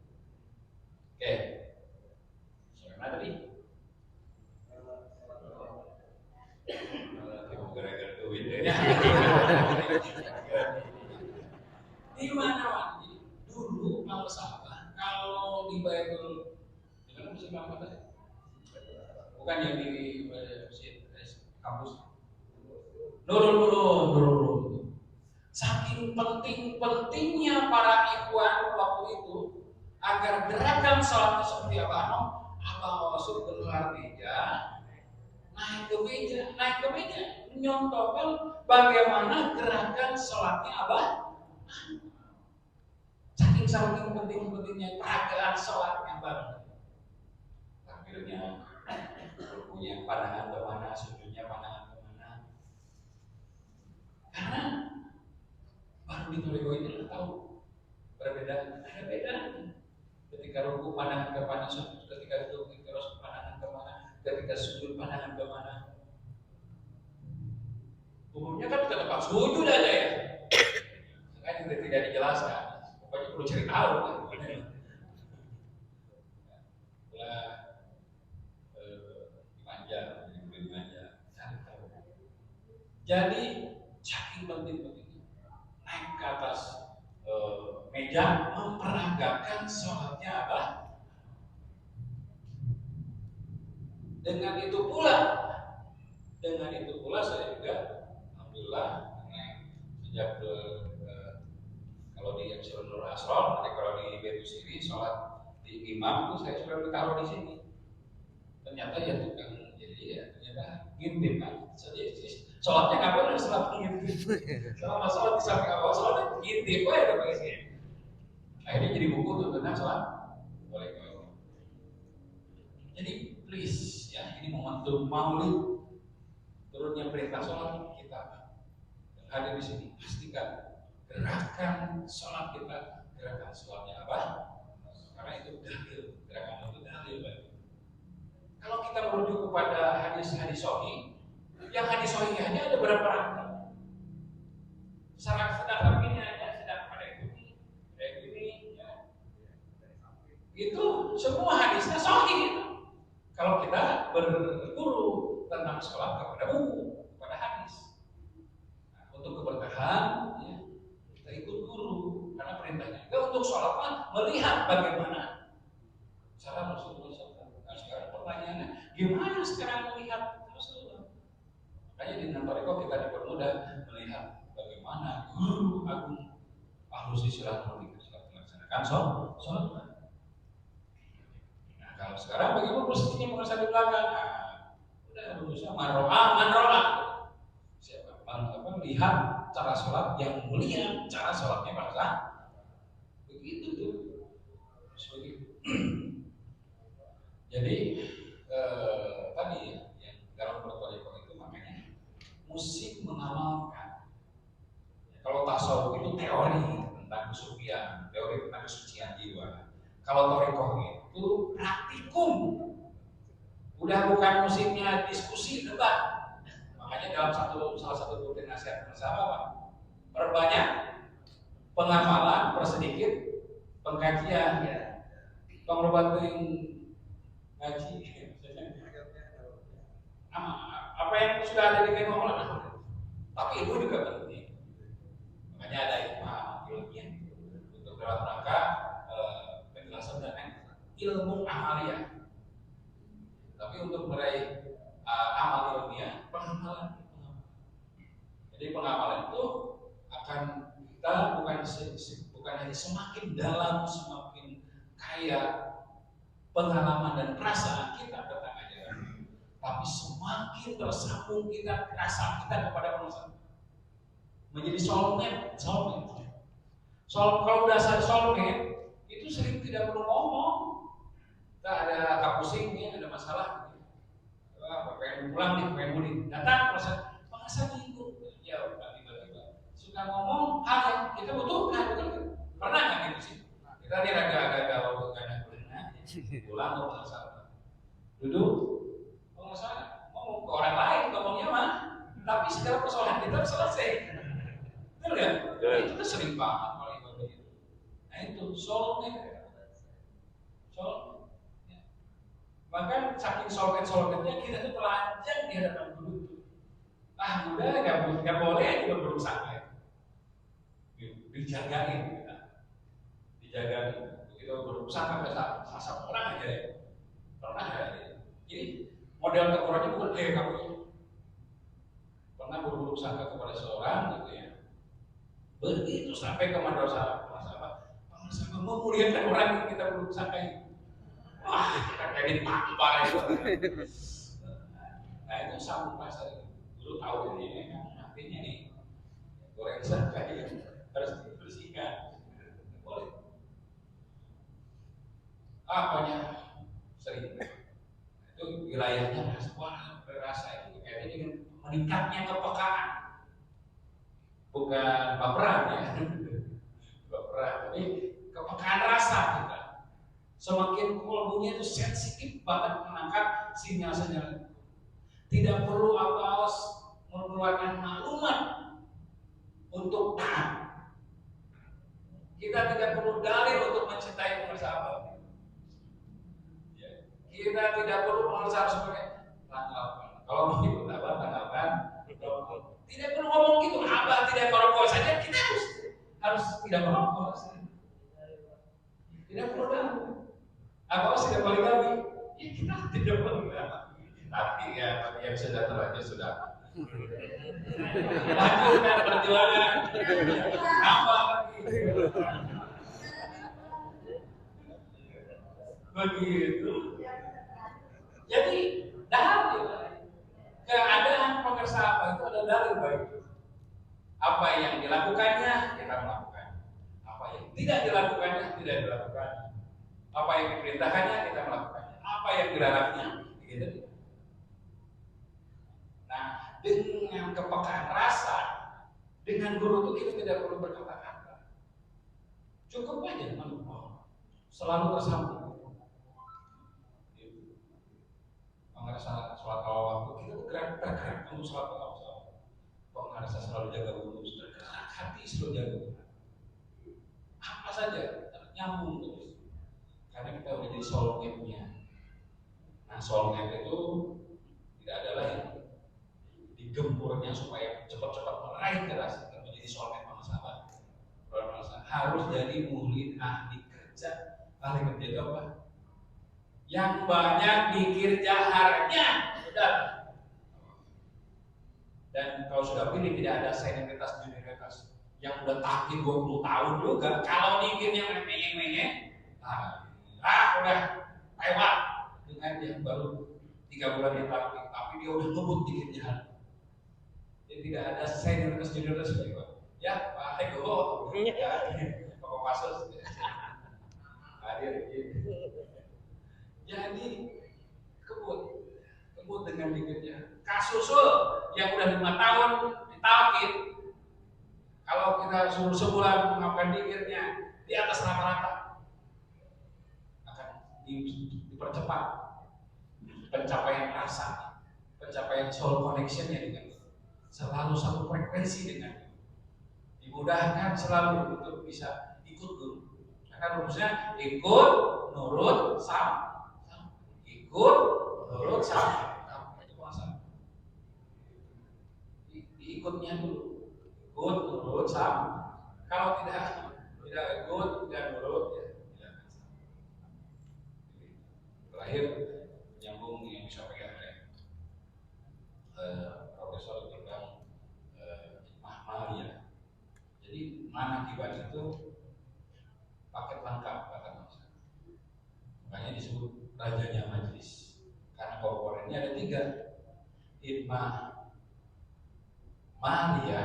S5: Oke. Siapa tadi? Gara-gara duitnya. Di mana dulu kalau sahabat, kalau di Baitul, di mana musim apa tadi? Bukan yang di kampus. Nurul. Saking pentingnya para ikhwan waktu itu agar gerakan sholat seperti Abah Rasul gelar meja, naik ke meja, menyontohkan bagaimana gerakan sholatnya Abah. Saking pentingnya peragaan sholatnya bareng. Takbirnya punya pandangan kemana, sujudnya pandangan kemana. Karena baru di Toriko ini tahu berbeda, ada bedanya. Ketika ruku pandangan ke mana, sujud ketika duduk terus pandangan ke mana, ketika sujud pandangan ke mana. Umumnya kan kita tempat sujud aja ya. Kan tidak dijelaskan. Pokoknya perlu cari tahu kan. Dimanja, cari tahu. Jadi saking pentingnya naik ke atas meja memperagakan sholatnya apa? Dengan itu pula saya juga alhamdulillah sejak kalau di Epsilon Nur Asrol, nanti kalau di Betu sini sholat di imam itu saya sudah ditaruh di sini. Ternyata ya tukang jadi ya ternyata ngintip kan. Sholatnya nggak boleh sholat ngintip. Selama sholat di samping awal sholatnya ngintip aja udah pakai sini. Akhirnya jadi buku tuh tentang sholat. Boleh. Jadi please ya ini momentum Maulid turunnya perintah sholat kita hadir di sini pastikan gerakan sholat kita gerakan sholatnya apa? Karena itu dalil, gerakan itu dalil. Kalau kita merujuk kepada hadis-hadis sahih, yang hadis sahihnya ada berapa rangkaian? Sedang ini aja, sedang pada ini, ya. Itu semua hadisnya sahih. Kalau kita berguru tentang sholat kepada buku, kepada hadis, nah, untuk keberkahan, ya, kita ikut guru karena perintahnya. Juga untuk sholat melihat bagaimana cara Rasulullah SAW. Nah, sekarang pertanyaannya, gimana sekarang melihat Rasulullah? Makanya di Toriko kita dipermudah melihat bagaimana guru agung Ahlus Istilah melaksanakan sholat. Kalau sekarang bagaimana posisinya pengusaha di belakang? Nah, udah berusaha manroa. Siapa? Melihat cara sholat yang mulia, cara sholatnya bangsa. Begitu tuh. Jadi tadi yang dalam Toriko itu makanya musik mengamalkan. Kalau tasawuf itu teori tentang kesufian. teori tentang kesucian jiwa. Kalau thorikoh itu praktikum, udah bukan musiknya diskusi debat. Makanya dalam salah satu rutin nasihat bersama apa? Perbanyak penghafalan, persedikit pengkajian. Pengobatan ngaji. Apa yang sudah ada di kemauan, tapi itu juga penting. Makanya ada ilmiah untuk dalam rangka penjelasan dan ilmu amaliyah. Tapi untuk meraih amal ilmiah, pengamalan. Jadi pengamalan itu akan kita bukan hanya semakin dalam, semakin kaya pengalaman dan perasaan kita tentang ajaran, tapi semakin tersambung kita rasa kita kepada manusia, menjadi soulmate. Kalau udah soulmate itu sering tidak perlu ngomong. Kita ada kapusing, ada masalah, pengen pulang nih, pengen mudik, datang merasa bingung, ya udah tiba-tiba suka ngomong hal yang kita butuhkan, betul? Pernah nggak gitu sih? Kita nih agak galau karena pulang nggak masalah, duduk nggak masalah, ngomong ke orang lain ngomongnya mah, tapi segala persoalan kita selesai, betul nggak? Itu tuh sering banget kalau ibadah itu. Nah itu soulmate. Bahkan saking soulmate-nya kita tuh telanjang di hadapan guru. Udah nggak boleh juga berusaha. Dijagain. Begitu berusaha pada saat orang aja ya. Pernah ya. Jadi model tegurannya bukan kamu. Pernah berburuk sangka kepada seorang gitu ya. Begitu sampai ke madrasah memuliakan orang yang kita berburuk sangka itu. Wah, kita jadi tampar itu. Nah itu sambung pasar. Dulu tahu ini kan artinya nih goreng sangka ini harus dibersihkan. Boleh. Apanya sering itu wilayahnya berasa itu kayak ini meningkatnya kepekaan, bukan baperan ya, baperan, tapi kepekaan rasa kita. Semakin kolbunya itu sensitif banget menangkap sinyal-sinyal. Tidak perlu apa-apa mengeluarkan maklumat untuk taat. Kita tidak perlu dalil untuk mencintai pengersaban. Kita tidak perlu pengersaban sebagai tanggapan. Kalau mau ikut tanggapan. Tidak perlu ngomong gitu. Abah tidak merokok saja, kita harus tidak merokok. Tidak perlu dalil. Apa sih yang paling kami? Ya kita tidak perlu. Tapi ya yang sudah terlanjur sudah. Lanjutkan perjuangan. Apa lagi? Begitu. Jadi dalil keadaan pengersapan itu ada dalil baik. Apa yang dilakukannya kita melakukan. Apa yang tidak dilakukannya tidak dilakukan. Apa yang diperintahkannya kita melakukannya. Apa yang dilarangnya kita tidak. Nah, dengan kepekaan rasa, dengan guru itu kita tidak perlu berkata-kata. Cukup aja menurut selalu bersambung. Mengerasa sholat awal waktu kita bergerak untuk sholat awal. Mengerasa selalu jaga wudhu, bergerak hati selalu jaga wudhu. Apa saja nyambung terus. Karena kita udah jadi soulmate-nya. Nah, soulmate itu tidak ada lain digempurnya supaya cepat-cepat meraih keras dan menjadi soulmate bangsawan. Harus jadi murid ahli kerja. Ahli kerja itu apa? Yang banyak mikir jaharnya. Sudah. Dan kalau sudah pilih tidak ada senioritas junioritas yang udah takin 20 tahun juga. Kalau mikirnya mengeng-mengeng, udah lewat dengan yang baru 3 bulan ditaktik, tapi dia udah ngebut dikitnya. Jadi tidak ada senioritas junioritas juga. Ya, Pak Ego, ya, Pak Pasus, hadir gitu. Jadi kebut dengan dikitnya. Kasusul yang udah 5 tahun ditalkin, kalau kita suruh sebulan mengapain dikitnya, di atas rata-rata akan dipercepat pencapaian rasa, pencapaian soul connection-nya dengan selalu satu frekuensi dengan dimudahkan selalu untuk bisa ikut guru. Karena rumusnya ikut, nurut, sama. Ikut, nurut, sama. Itu masalah. Diikutnya dulu. Ikut, nurut, sama. Kalau tidak ikut, tidak nurut, ya tidak akan sama. Terakhir, nyambung yang disampaikan oleh Profesor tentang Mahmalia. Jadi manakibat itu paket lengkap kata Mas. Makanya disebut rajanya majlis. Karena komponennya ada 3. Hikmah Malia,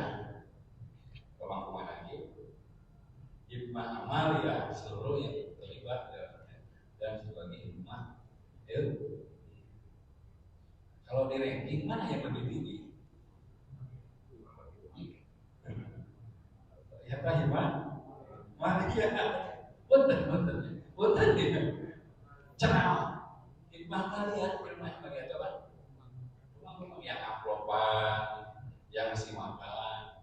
S5: pemangku manakib, hikmah Amalia, seluruh yang terlibat dalamnya, dan sebagai hikmah ilmu. Kalau di ranking mana yang lebih tinggi? Ya hikmah Malia. Punten dia. Ceramah. Hikmah Malia, coba. Yang amplopan, yang ngasih makan.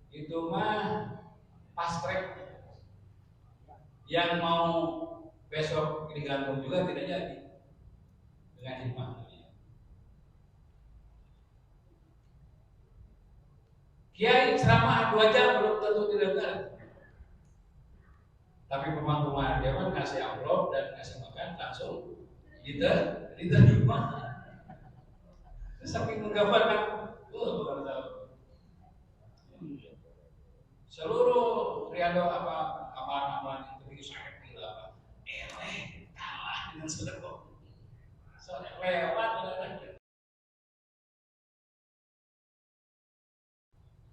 S5: Itu mah pas track. Yang mau besok digantung juga tidak jadi dengan hikmah. Kiai ceramah 2 jam belum tentu didengar. Tapi pemangku dia kan kasih amplop dan kasih makan langsung diterima. Saking menggambarkan, bukan tahu. Seluruh riado amalan-amalan yang begitu sangat gila, kalah dengan sedekah. Soalnya lewat.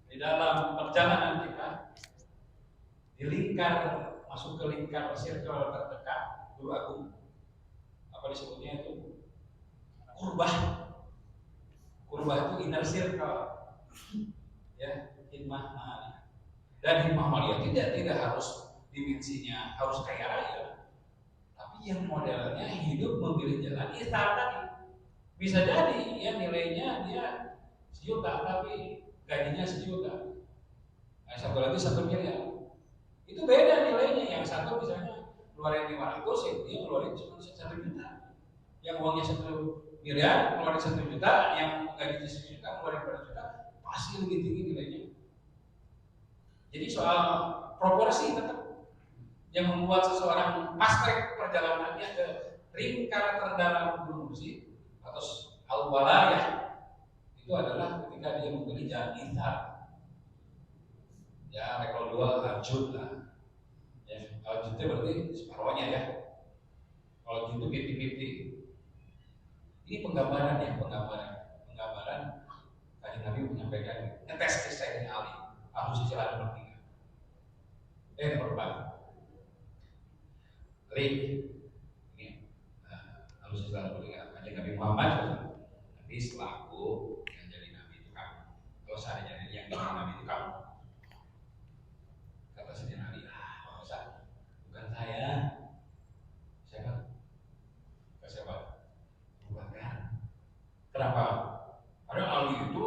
S5: Di dalam perjalanan kita masuk ke lingkar circle terdekat Guru Agung, apa disebutnya itu kurbah itu inner circle, ya, hikmah Malia. Dan hikmah Malia tidak harus dimensinya harus kaya raya, tapi yang modelnya hidup memilih jalan istihad tadi. Bisa jadi ya nilainya dia 1 juta tapi gajinya 1 juta. Nah, satu lagi 1 miliar. Itu beda nilainya. Yang satu misalnya keluarin 500, dia keluarin cuma 1 juta. Yang uangnya 1 miliar keluarin 1 juta, yang gajinya 1 juta keluarin 2 juta, pasti lebih tinggi nilainya. Jadi soal proporsi tetap yang membuat seseorang fast track perjalanannya ke lingkar terdalam Gunung Musi atau al-walayah itu adalah ketika dia memilih jalan istihad. Ya level 2 lanjut lah. Ya, lanjutnya berarti separuhnya ya. Kalau gitu 50-50. Ini penggambaran Kanjeng Nabi menyampaikan ngetes kisah ini Ali. Aku sisilah nomor 3. Nomor 4. Link. Ini aku sisilah nomor 3. Kanjeng Nabi Muhammad nanti setelah aku yang jadi Nabi itu kamu. Kalau saya jadi yang jadi Nabi itu kamu. Kata Sayyidina Ali, bukan saya. Siapa? Siapa? Abu Bakar. Kenapa? Karena Ali itu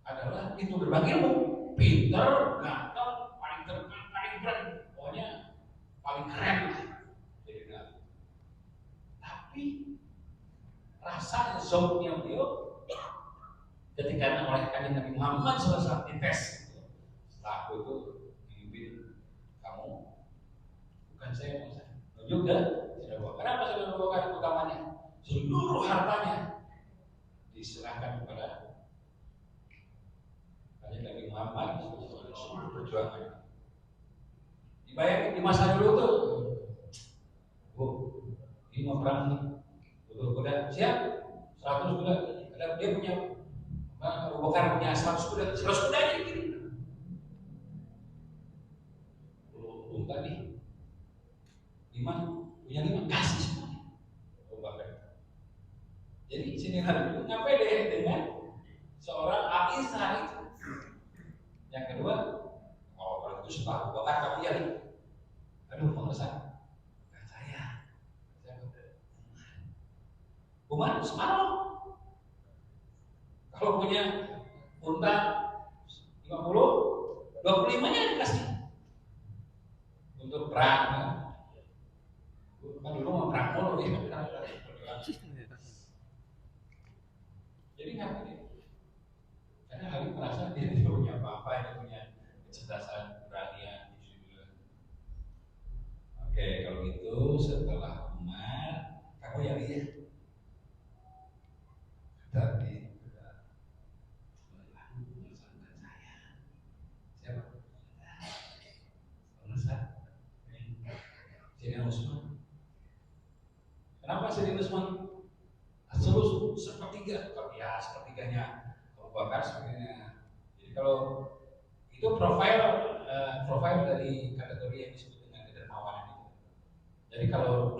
S5: adalah itu berbagi ilmu, pintar, ganteng, paling terkenal, paling keren, pokoknya paling keren lah. Jadi Nabi. Tapi rasa zonknya beliau ketika oleh Kanjeng Nabi Muhammad SAW dites. Aku itu pimpin kamu, bukan saya. Juga sudah bawa. Kenapa sudah bawa utamanya? Seluruh hartanya diserahkan kepada Kanjeng Nabi Muhammad seluruh perjuangan. Dibayangin di masa dulu tuh, ini mau perang nih, butuh kuda, siap, 100 kuda. Ada dia punya, Abu Bakar punya 100 kuda, 100 kuda aja dikirim. Tadi 5 punya 5 kasih semuanya. Jadi sini hari itu ngapain deh dengan seorang hukuman separuh. Kalau punya unta 50, 25-nya dikasih untuk perang. Kan dulu mau perang mulu ya. Jadi ngapain dia? Karena Ali merasa dia tidak punya apa-apa, dia punya kecerdasan, keberanian, gitu. Oke, kalau gitu setelah Umar, kamu yang iya. Tapi siapa? Sayyidina Utsman. Kenapa Sayyidina Utsman? Seluruh sepertiga, ya sepertiganya Abu Bakar sepertinya. Jadi kalau itu profil dari kategori yang disebut dengan kedermawanan itu. Jadi kalau